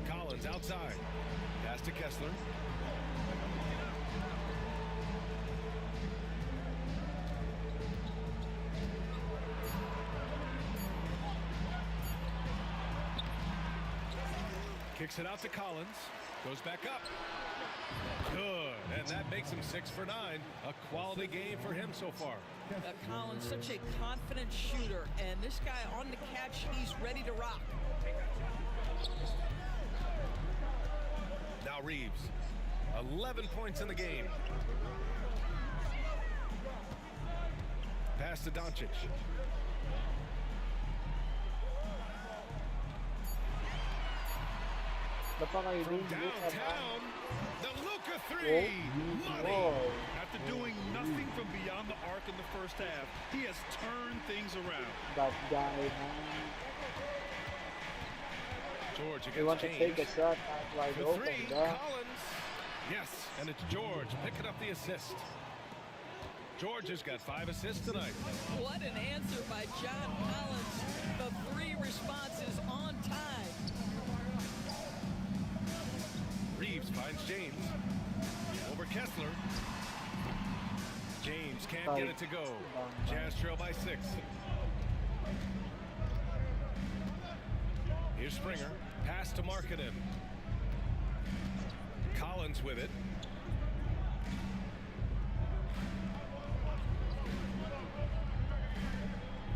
Collins outside. Pass to Kessler. Kicks it out to Collins. Goes back up. Good. And that makes him 6 for 9. A quality game for him so far. Collins, such a confident shooter. And this guy on the catch, he's ready to rock. Now Reeves. 11 points in the game. Pass to Doncic. From downtown, the Luka three. Money. After doing nothing from beyond the arc in the first half, he has turned things around. That guy, man. George against They want James. to take a shot at wide The open, three, bro. Collins. Yes, and it's George picking up the assist. George has got 5 assists tonight. What an answer by John Collins. The 3 responses on time. Reeves finds James. Over Kessler. James can't get it to go. Jazz trail by 6. Here's Springer. Pass to Markkanen. Collins with it.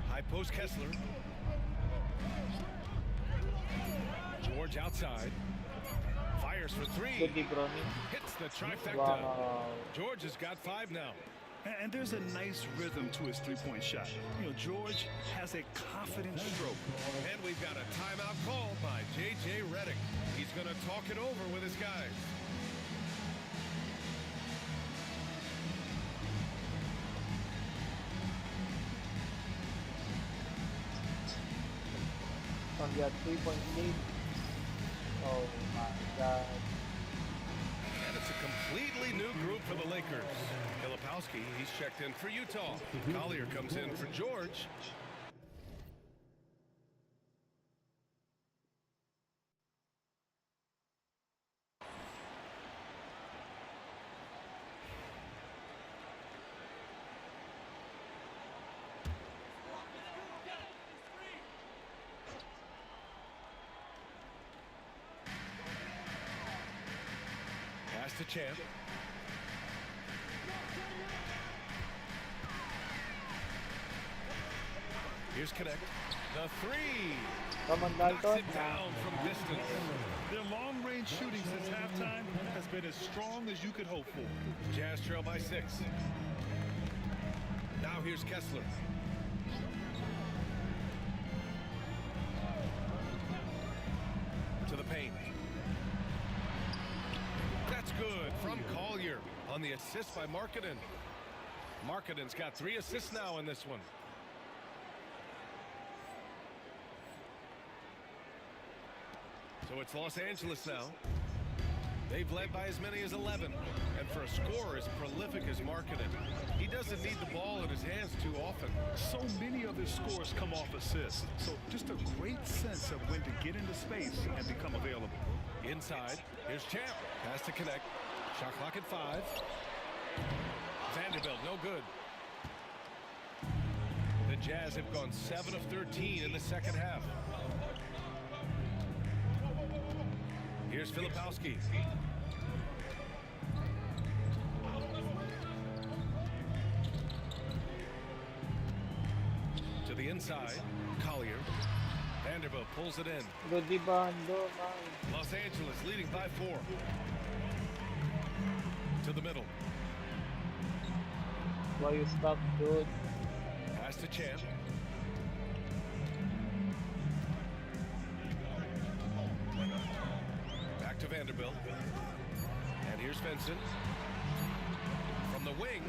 High post Kessler. George outside. Fires for 3. Good deep running. Hits the trifecta. Wow. George has got 5 now. And there's a nice rhythm to his three-point shot. You know, George has a confident stroke. And we've got a timeout called by J.J. Redick. He's going to talk it over with his guys. From that 3-point lead. Oh my God. And it's a completely new group for the Lakers. Filipowski, he's checked in for Utah. Collier comes in for George. Pass to Champ. Here's Connect. The 3. Come on, Knocks Dalton. it down from distance. Their long-range shooting since halftime has been as strong as you could hope for. Jazz trail by 6. Now here's Kessler. To the paint. That's good from Collier on the assist by Markkanen. Markkanen's got 3 assists now in this one. So it's Los Angeles now. They've led by as many as 11. And for a scorer as prolific as Markkanen, he doesn't need the ball in his hands too often. So many of his scores come off assists. So just a great sense of when to get into space and become available. Inside, here's Champ. Pass to Connect. Shot clock at 5. Vanderbilt, no good. The Jazz have gone 7 of 13 in the second half. Here's Filipowski. To the inside, Collier. Vanderbilt pulls it in. Good rebound, man. Los Angeles leading by 4. To the middle. Why you stop, dude? Pass to Champ. Back to Vanderbilt. And here's Vincent. From the wing.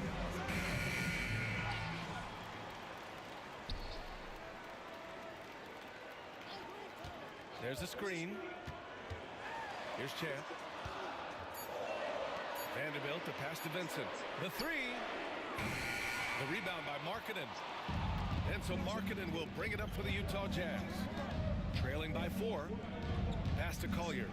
There's a screen. Here's Champ. Vanderbilt to pass to Vincent. The three. The rebound by Markkanen. And so Markkanen will bring it up for the Utah Jazz. Trailing by 4. Pass to Collier.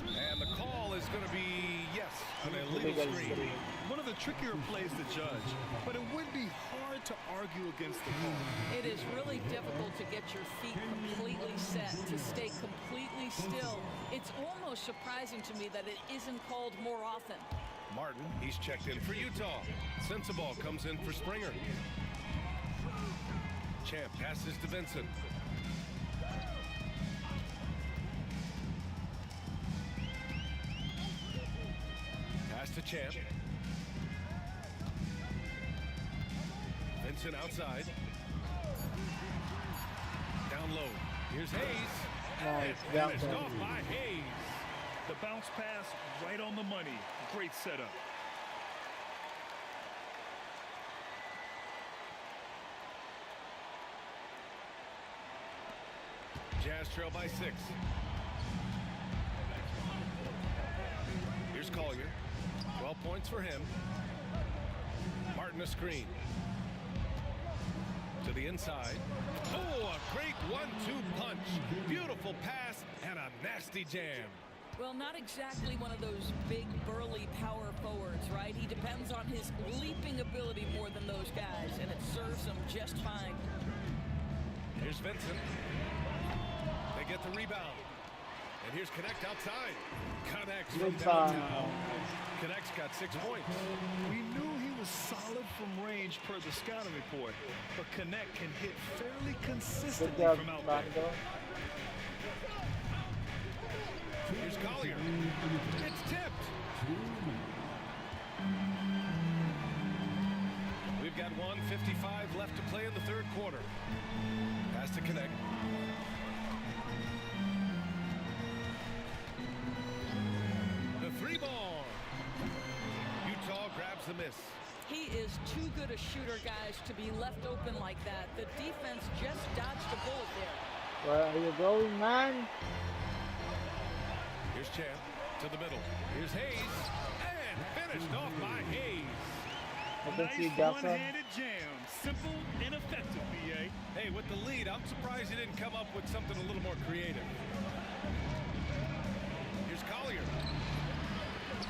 And the call is going to be, yes, an illegal screen. One of the trickier plays to judge, but it would be hard to argue against the call. It is really difficult to get your feet completely set, to stay completely still. It's almost surprising to me that it isn't called more often. Martin, he's checked in for Utah. Sensabaugh comes in for Springer. Champ passes to Vincent. Pass to Champ. Vincent outside. Down low. Here's Hayes. Nice. Finished off by Hayes. The bounce pass right on the money. Great setup. Jazz trail by 6. Here's Collier. 12 points for him. Martin a screen. To the inside. Oh, a great 1-2 punch. Beautiful pass and a nasty jam. Well, not exactly one of those big, burly power forwards, right? He depends on his leaping ability more than those guys, and it serves him just fine. Here's Vincent. They get the rebound. And here's Connect outside. Connects from downtown. Connect's got 6 points. We knew he was solid from range per the scouting report, but Connect can hit fairly consistently from out there. Here's Collier. It's tipped. We've got 1:55 left to play in the third quarter. Pass to Connect. The 3-ball. Utah grabs the miss. He is too good a shooter, guys, to be left open like that. The defense just dodged a bullet there. Where are you going, man? Here's Champ to the middle. Here's Hayes. And finished off by Hayes. Nice one-handed jam. Simple and effective, BA. Hey, with the lead, I'm surprised he didn't come up with something a little more creative. Here's Collier.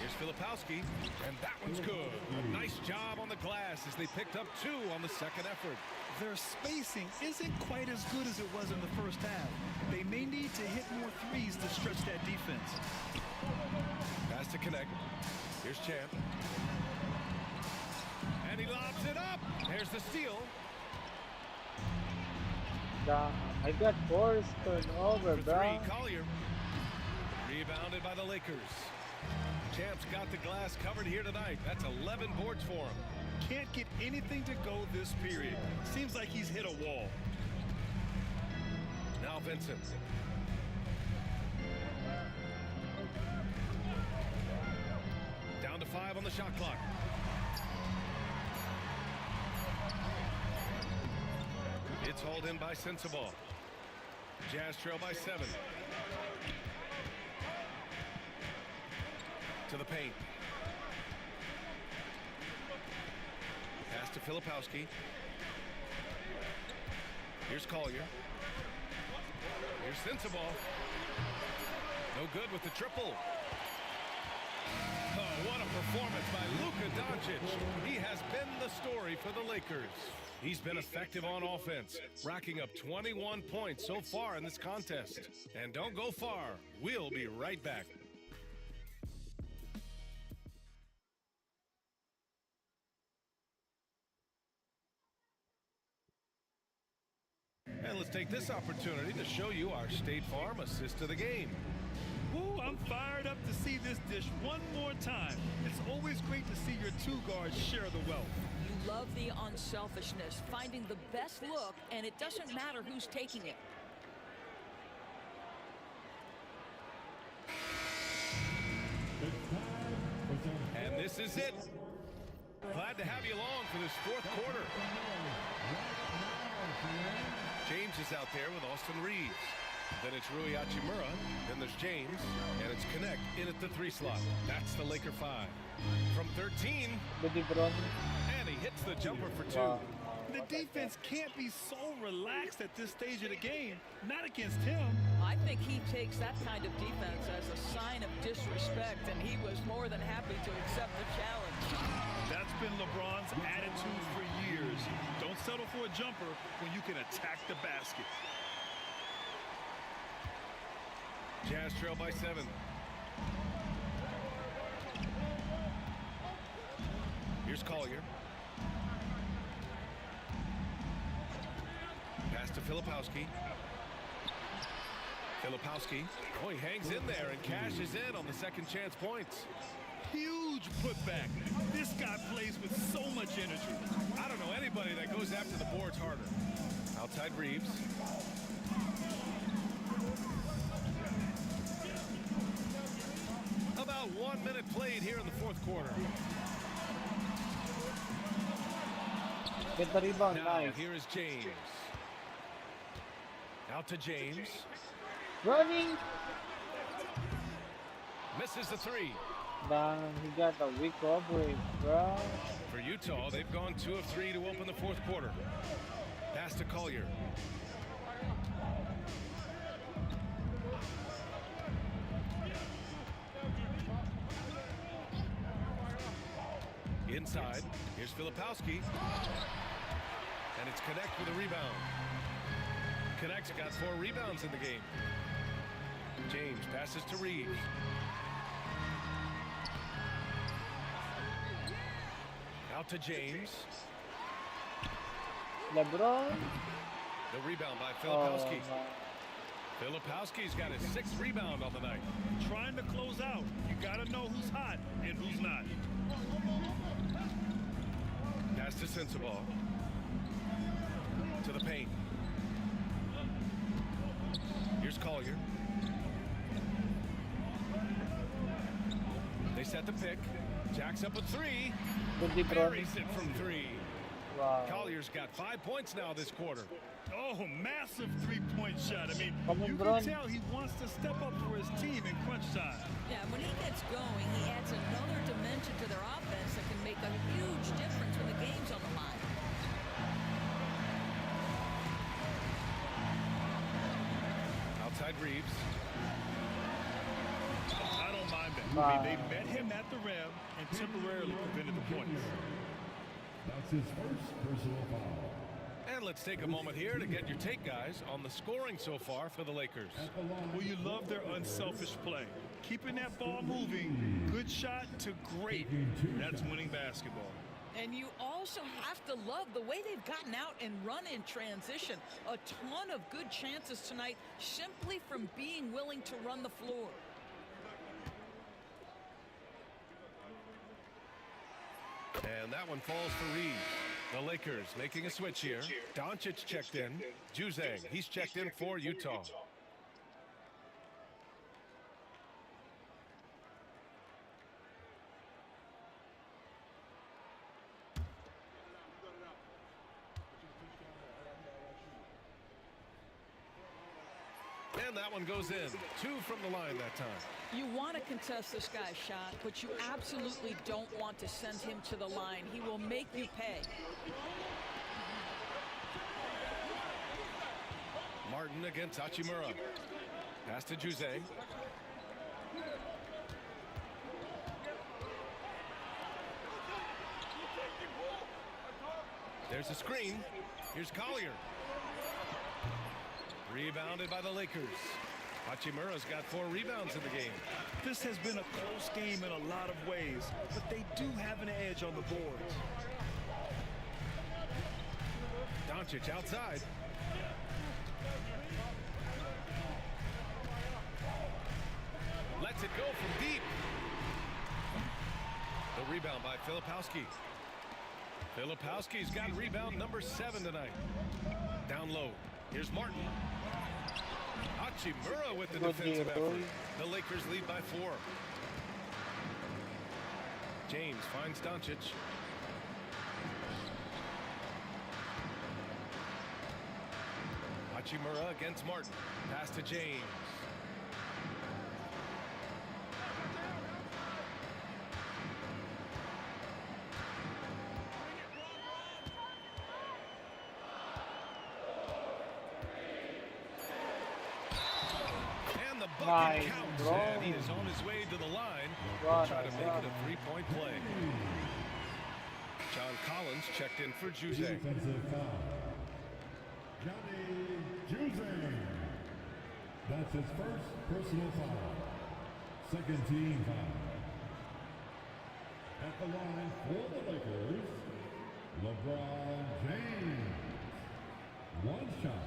Here's Filipowski. And that one's good. A nice job on the glass as they picked up 2 on the second effort. Their spacing isn't quite as good as it was in the first half. They may need to hit more threes to stretch that defense. Pass to Connect. Here's Champ. And he lobs it up. There's the steal. I got forced turnover, For 3, bro. Collier. Rebounded by the Lakers. Champ's got the glass covered here tonight. That's 11 boards for him. Can't get anything to go this period. Seems like he's hit a wall. Now Vincent. Down to 5 on the shot clock. It's hauled in by Sensabaugh. Jazz trail by 7. To the paint. Pass to Filipowski. Here's Collier. Here's Sensabaugh. No good with the triple. Oh, what a performance by Luka Doncic. He has been the story for the Lakers. He's been effective on offense, racking up 21 points so far in this contest. And don't go far. We'll be right back. And let's take this opportunity to show you our State Farm assist to the game. Woo, I'm fired up to see this dish one more time. It's always great to see your 2 guards share the wealth. You love the unselfishness, finding the best look, and it doesn't matter who's taking it. And this is it. Glad to have you along for this fourth quarter. James is out there with Austin Reeves. Then it's Rui Hachimura. Then there's James. And it's Connect in at the 3 slot. That's the Laker 5. From 13. And he hits the jumper for 2. The defense can't be so relaxed at this stage of the game. Not against him. I think he takes that kind of defense as a sign of disrespect, and he was more than happy to accept the challenge. That's been LeBron's attitude for years. Don't settle for a jumper when you can attack the basket. Jazz trail by 7. Here's Collier. Pass to Filipowski. Filipowski. Oh, he hangs in there and cashes in on the second chance points. Huge putback. This guy plays with so much energy. I don't know anybody that goes after the boards harder. Outside Reeves. About 1 minute played here in the fourth quarter. Get the rebound, now, nice. Here is James. Out to James. Running. Misses the 3. Damn, he got a weak coverage, bro. For Utah, they've gone 2 of 3 to open the fourth quarter. Pass to Collier. Inside, here's Filipowski. And it's Connect with a rebound. Connect's got 4 rebounds in the game. James passes to Reeves. Out to James. LeBron. The rebound by Filipowski. Filipowski's got his 6th rebound on the night. Trying to close out. You got to know who's hot and who's not. Pass to Sensabaugh. To the paint. Here's Collier. They set the pick. Jacks up a 3. Buries it from 3. Wow. Collier's got 5 points now this quarter. Oh, massive 3-point shot. I mean, you can tell he wants to step up for his team in crunch time. Yeah, when he gets going, he adds another dimension to their offense that can make a huge difference when the game's on the line. Outside Reeves. I don't mind that. I mean, they met him at the rim and temporarily prevented the points. That's his first personal foul. And let's take a moment here to get your take, guys, on the scoring so far for the Lakers. Well, you love their unselfish play. Keeping that ball moving, good shot to great. That's winning basketball. And you also have to love the way they've gotten out and run in transition. A ton of good chances tonight simply from being willing to run the floor. And that one falls for Reeves. The Lakers making a switch here. Doncic checked in. Juzang, he's checked in for Utah. And that one goes in. 2 from the line that time. You want to contest this guy's shot, but you absolutely don't want to send him to the line. He will make you pay. Martin against Hachimura. Pass to Juzang. There's a screen. Here's Collier. Rebounded by the Lakers. Hachimura's got 4 rebounds in the game. This has been a close game in a lot of ways, but they do have an edge on the boards. Doncic outside. Lets it go from deep. The rebound by Filipowski. Filipowski's got rebound number 7 tonight. Down low. Here's Martin. Hachimura with the defensive effort. The Lakers lead by 4. James finds Doncic. Hachimura against Martin. Pass to James. And the bucket counts, and he is on his way to the line to try to make it a three-point play. John Collins checked in for Jose. Defensive foul. Johnny Jose. That's his first personal foul. Second team foul. At the line for the Lakers, LeBron James. One shot.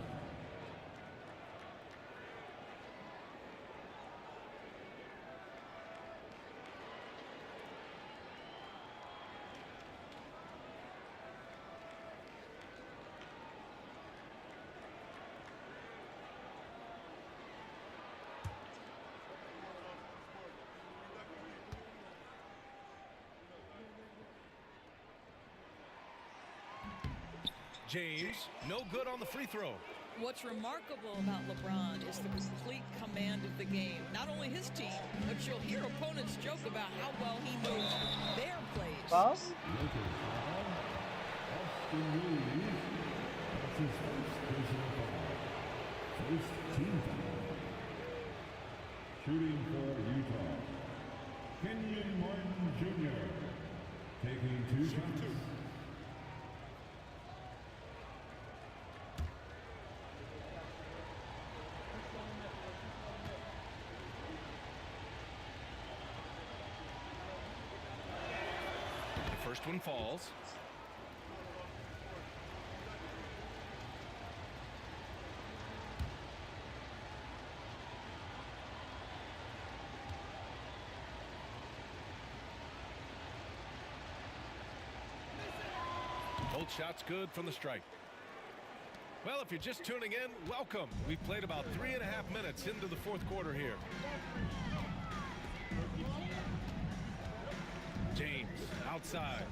James, no good on the free throw. What's remarkable about LeBron is the complete command of the game. Not only his team, but you'll hear opponents joke about how well he knows their plays. Pass? That's his first personal foul. First team foul. Shooting for Utah, Kenyon Martin Jr. taking 2 shots. The first one falls. Both shots good from the stripe. Well, if you're just tuning in, welcome. We've played about 3.5 minutes into the fourth quarter here. James outside.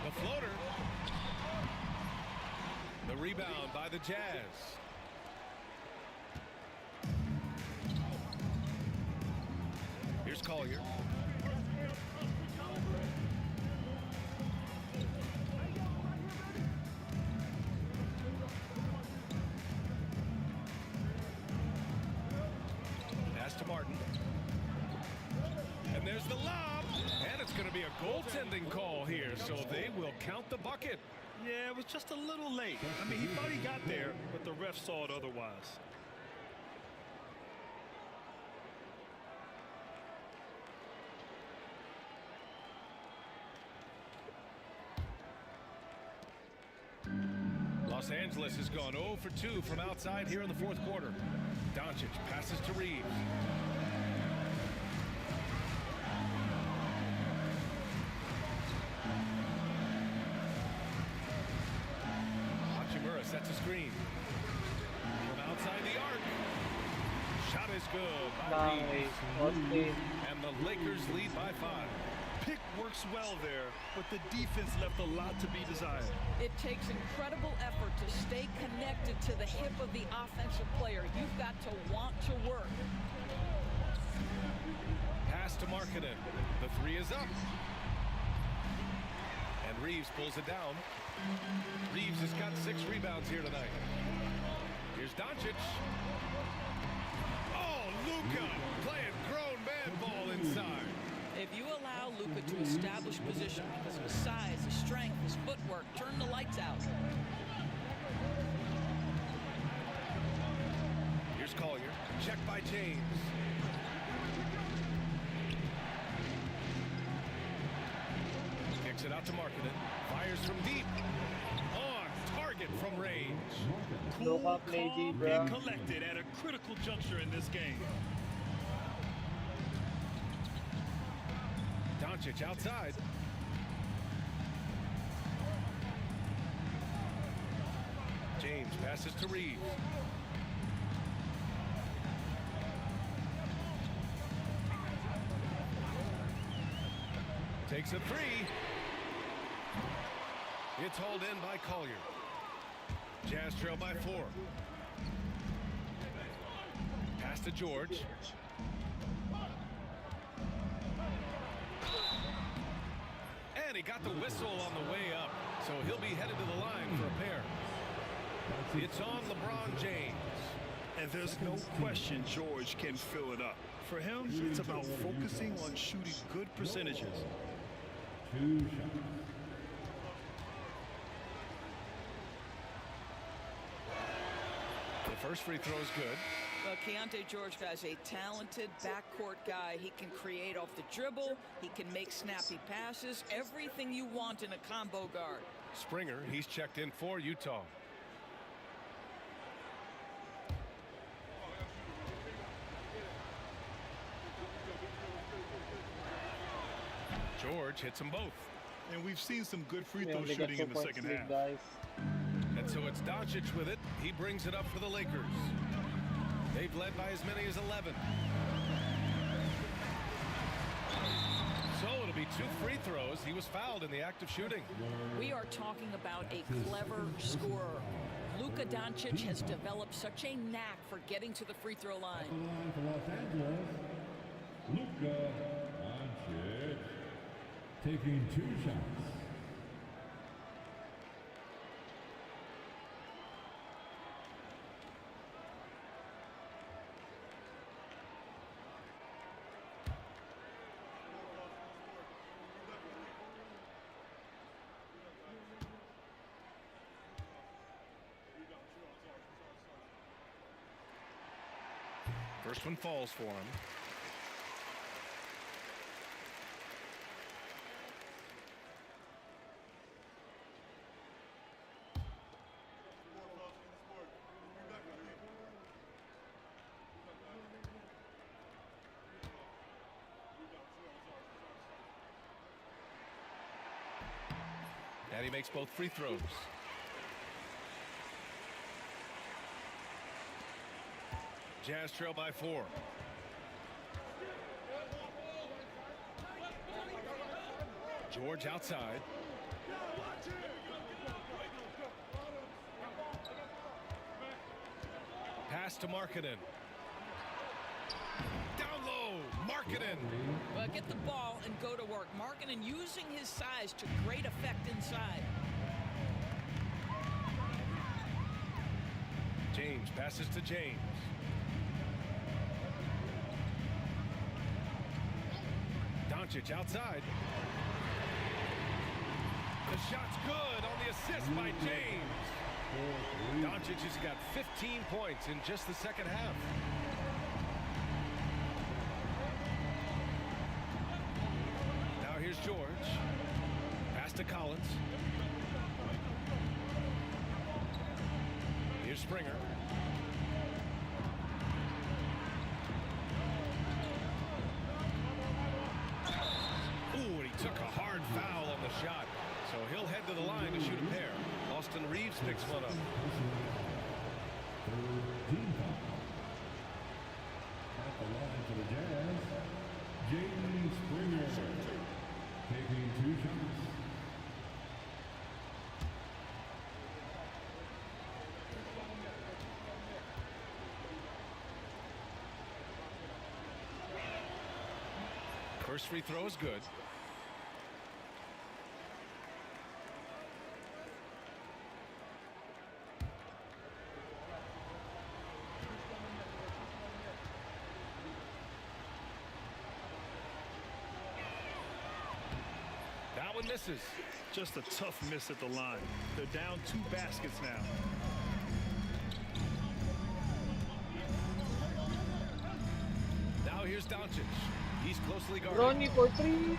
The floater. The rebound by the Jazz. Here's Collier. Pass to Martin. And there's the lob. And it's going to be a goaltending call here, so they will count the bucket. Yeah, it was just a little late. I mean, he thought he got there, but the ref saw it otherwise. Los Angeles has gone 0 for 2 from outside here in the fourth quarter. Doncic passes to Reeves. Hachimura sets a screen. From outside the arc. Shot is good by Reeves. And the Lakers lead by 5. Pick works well there, but the defense left a lot to be desired. It takes incredible effort to stay connected to the hip of the offensive player. You've got to want to work. Pass to Markkanen. The 3 is up. And Reeves pulls it down. Reeves has got 6 rebounds here tonight. Here's Doncic. Oh, Luka playing grown man ball inside. If you allow Luka to establish position because of his size, his strength, his footwork, turn the lights out. Here's Collier. Checked by James. Kicks it out to Markkanen. Fires from deep. On target from range. Cool, calm, and collected at a critical juncture in this game. Doncic outside. James passes to Reeves. Takes a three. It's hauled in by Collier. Jazz trail by 4. Pass to George. And he got the whistle on the way up, so he'll be headed to the line for a pair. It's on LeBron James. And there's no question George can fill it up. For him, it's about focusing on shooting good percentages. 2 shots. The first free throw is good. Well, Keontae George, guys, a talented backcourt guy. He can create off the dribble. He can make snappy passes. Everything you want in a combo guard. Springer, he's checked in for Utah. George hits them both. And we've seen some good free throw shooting in the second half. Guys. And so it's Doncic with it. He brings it up for the Lakers. They've led by as many as 11. So it'll be 2 free throws. He was fouled in the act of shooting. We are talking about a clever scorer. Luka Doncic has developed such a knack for getting to the free throw line. For Los Angeles, Luka Doncic taking 2 shots. First one falls for him. And he makes both free throws. Jazz trail by 4. George outside. Pass to Markkanen. Down low, Markkanen. Well, get the ball and go to work. Markkanen using his size to great effect inside. James passes to James. Doncic outside. The shot's good on the assist by James. Doncic has got 15 points in just the second half. Now here's George. Pass to Collins. Here's Springer. Ooh, and he took a hard foul on the shot. So he'll head to the line to shoot a pair. Austin Reeves picks one up. At the line for the Jazz, Jaden Springer taking 2 shots. First free throw is good. That one misses. Just a tough miss at the line. They're down 2 baskets now. Now here's Doncic. He's closely guarded. Ronnie for 3.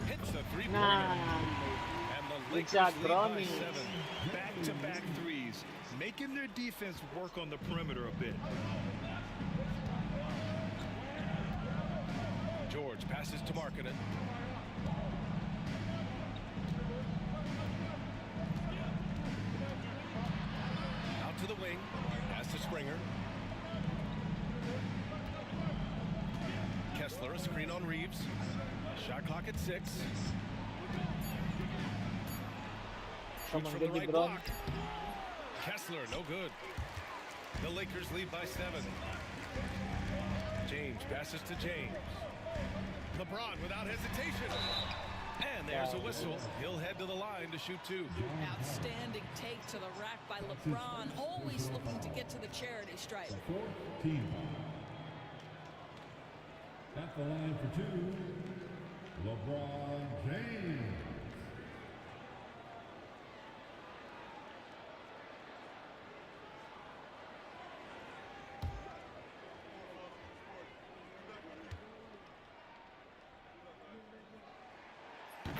Hits a 3-pointer. Nah. And the Lakers Exact, lead by Ronnie. 7. Back-to-back threes, making their defense work on the perimeter a bit. George passes to Markkanen. Out to the wing. Pass to Springer. Kessler, a screen on Reeves. Shot clock at 6. Come Shoots on, from the get the right ball. block. Kessler, no good. The Lakers lead by 7. James passes to James. LeBron without hesitation. And there's a whistle. He'll head to the line to shoot 2. Outstanding take to the rack by LeBron, always looking to get to the charity stripe. Team at the line for 2, LeBron James.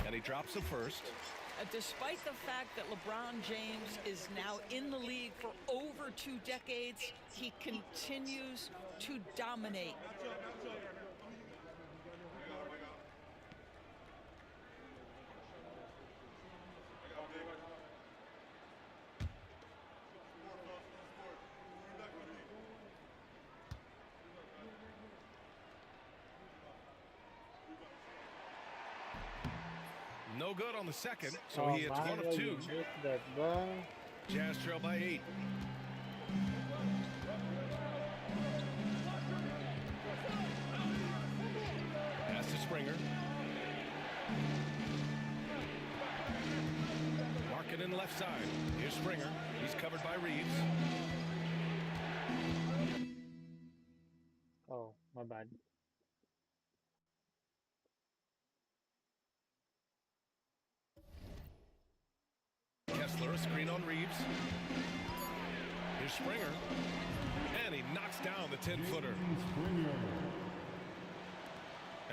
And he drops the first. Despite the fact that LeBron James is now in the league for over 2 decades, he continues to dominate. No good on the second, so he hits 1 of 2. Jazz trail by 8. Pass to Springer. Markkanen left side. Here's Springer. He's covered by Reeves. Oh, my bad. Kessler, a screen on Reeves. Here's Springer. And he knocks down the 10-footer.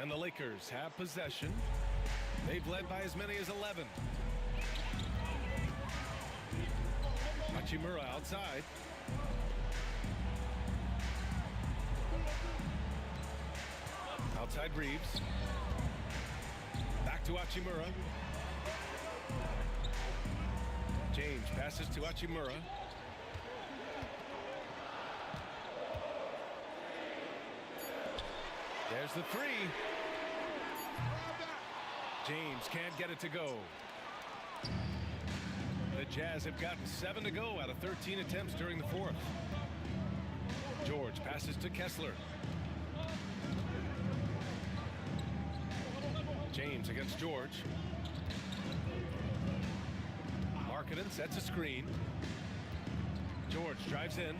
And the Lakers have possession. They've led by as many as 11. Hachimura outside. Outside Reeves. Back to Hachimura. James passes to Hachimura. There's the 3. James can't get it to go. The Jazz have gotten 7 to go out of 13 attempts during the 4th. George passes to Kessler. James against George. Markkanen sets a screen. George drives in.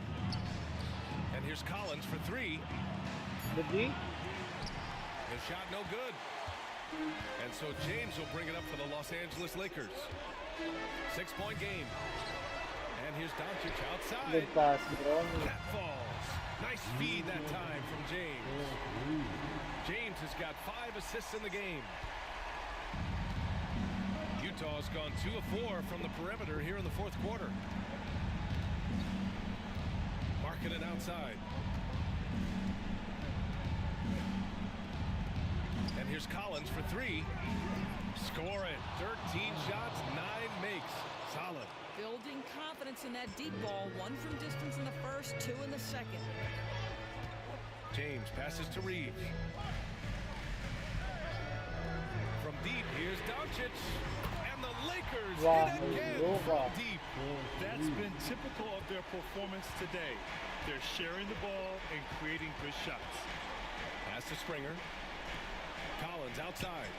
And here's Collins for 3. The D? The shot no good. And so James will bring it up for the Los Angeles Lakers. 6-point game. And here's Doncic outside. Good pass, bro. That falls. Nice feed that time from James. James has got 5 assists in the game. Utah's gone 2 of 4 from the perimeter here in the 4th quarter. Markkanen outside. And here's Collins for 3. Score it. 13 shots, 9 makes. Solid. Building confidence in that deep ball. 1 from distance in the first, 2 in the second. James passes to Reeves. From deep, here's Doncic. And the Lakers hit again from deep. That's been typical of their performance today. They're sharing the ball and creating good shots. Pass to Springer. Collins outside.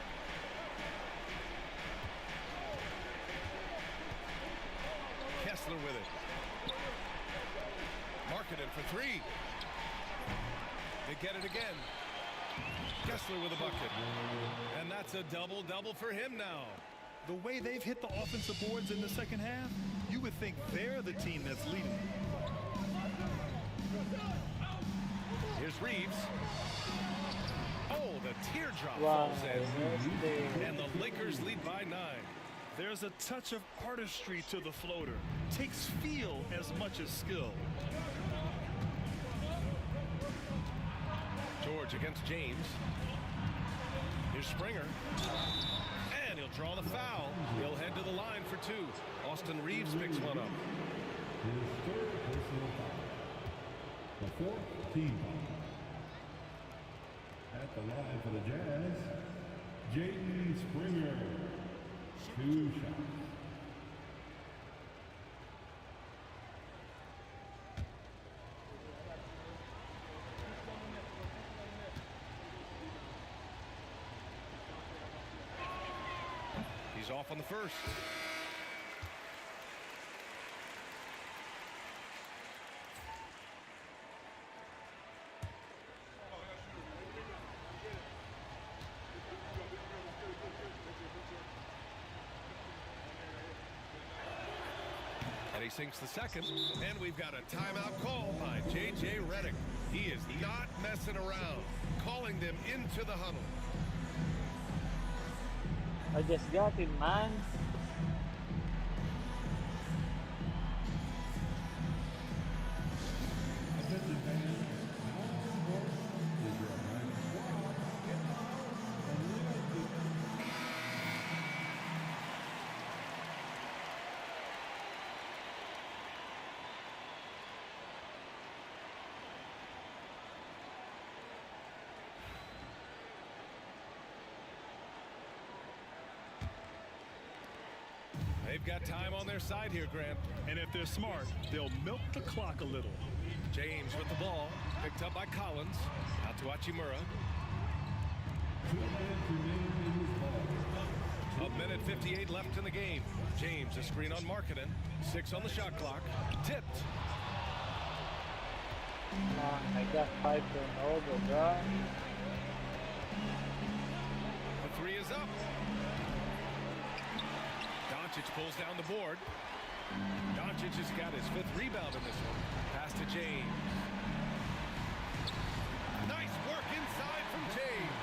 Kessler with it. Markkanen for 3. They get it again. Kessler with a bucket. And that's a double-double for him now. The way they've hit the offensive boards in the second half, you would think they're the team that's leading. Here's Reeves. Oh, the teardrop falls in. And the Lakers lead by 9. There's a touch of artistry to the floater. Takes feel as much as skill. George against James. Here's Springer. And he'll draw the foul. He'll head to the line for 2. Austin Reeves picks one up. His 3rd personal foul. The 4th team foul. At the line for the Jazz, Jaden Springer, 2 shots. He's off on the first. And he sinks the second. And we've got a timeout call by J.J. Redick. He is not messing around, calling them into the huddle. I just got it, man. They've got time on their side here, Grant. And if they're smart, they'll milk the clock a little. James with the ball, picked up by Collins. Out to Achimura. 1:58 left in the game. James, a screen on Markkanen. 6 on the shot clock. Tipped. I got 5 turnovers, bro. The 3 is up. Doncic pulls down the board. Doncic has got his 5th rebound in this one. Pass to James. Nice work inside from James.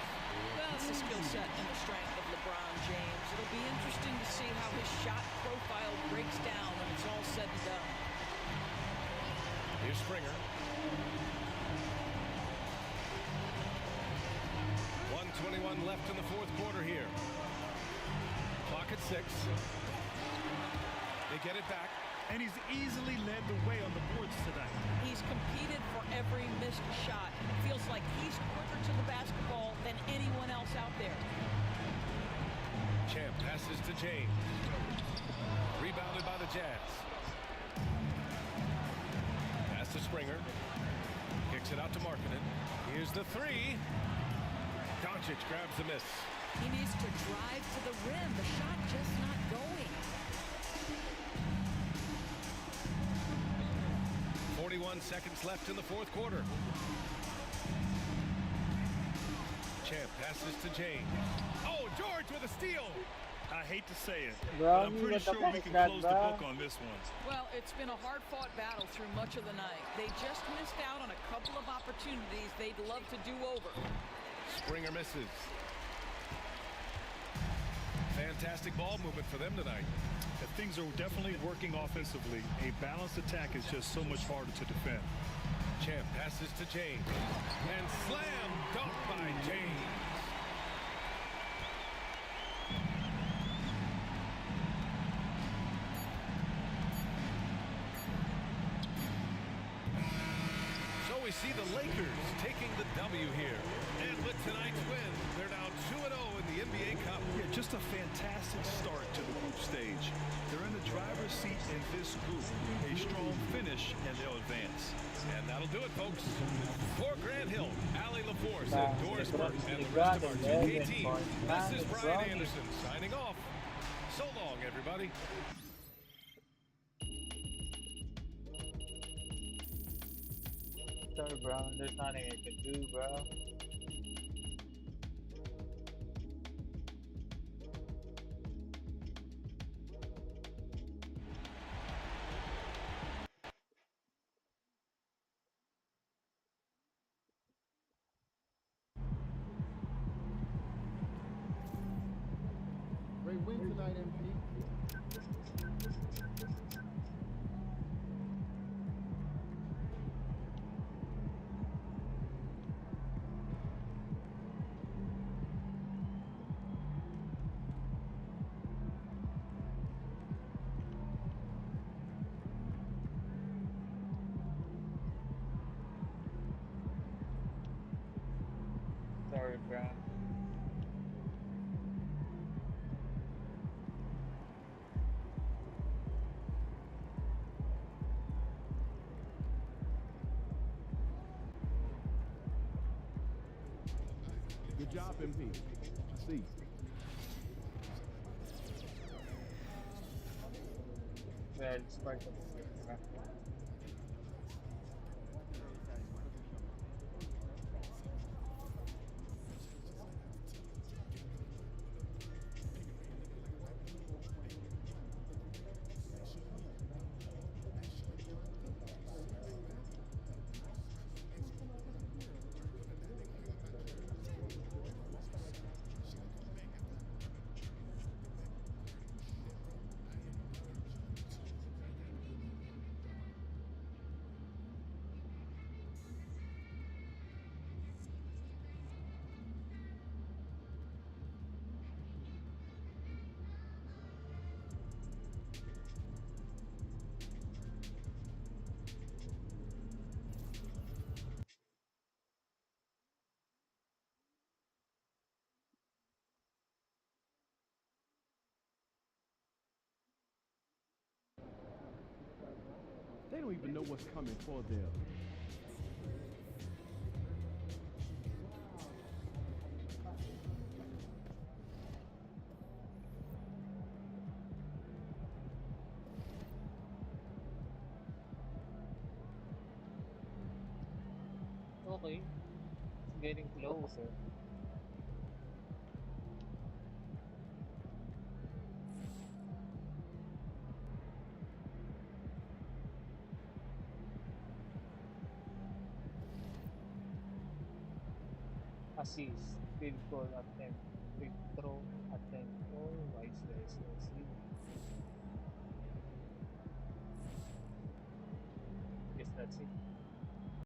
Well, it's the skill set and the strength of LeBron James. It'll be interesting to see how his shot profile breaks down when it's all said and done. Here's Springer. 1:21 left in the 4th quarter here. Clock at 6. They get it back. And he's easily led the way on the boards tonight. He's competed for every missed shot. Feels like he's quicker to the basketball than anyone else out there. Champ passes to James. Rebounded by the Jazz. Pass to Springer. Kicks it out to Markkanen. Here's the 3. Doncic grabs the miss. He needs to drive to the rim. The shot just not going. 41 seconds left in the 4th quarter. Champ passes to James. Oh, George with a steal. I hate to say it, Bro, but I'm pretty sure we can close the book on this one. Well, it's been a hard-fought battle through much of the night. They just missed out on a couple of opportunities they'd love to do over. Springer misses. Fantastic ball movement for them tonight. And things are definitely working offensively. A balanced attack is just so much harder to defend. Champ passes to James. And slam dunk by James. So we see the Lakers taking the W here. And with tonight's win, they're now 2-0 in the NBA Cup. Yeah, just a fantastic start to the group stage. They're in the driver's seat in this group. A strong finish, and they'll advance. And that'll do it, folks. For Grant Hill, Allie LaForce, and Doris Burke, and the rest of our 2K team, this is Brian Anderson signing off. So long, everybody. Sorry, bro. There's nothing I can do, bro. Great win tonight, MP. Sorry, bro. Good job, MP. I see. Well, Spartan. They don't even know what's coming for them. Okay. It's getting closer. Assist, field goal attempt, free throw attempt. Oh, I see. Guess that's it.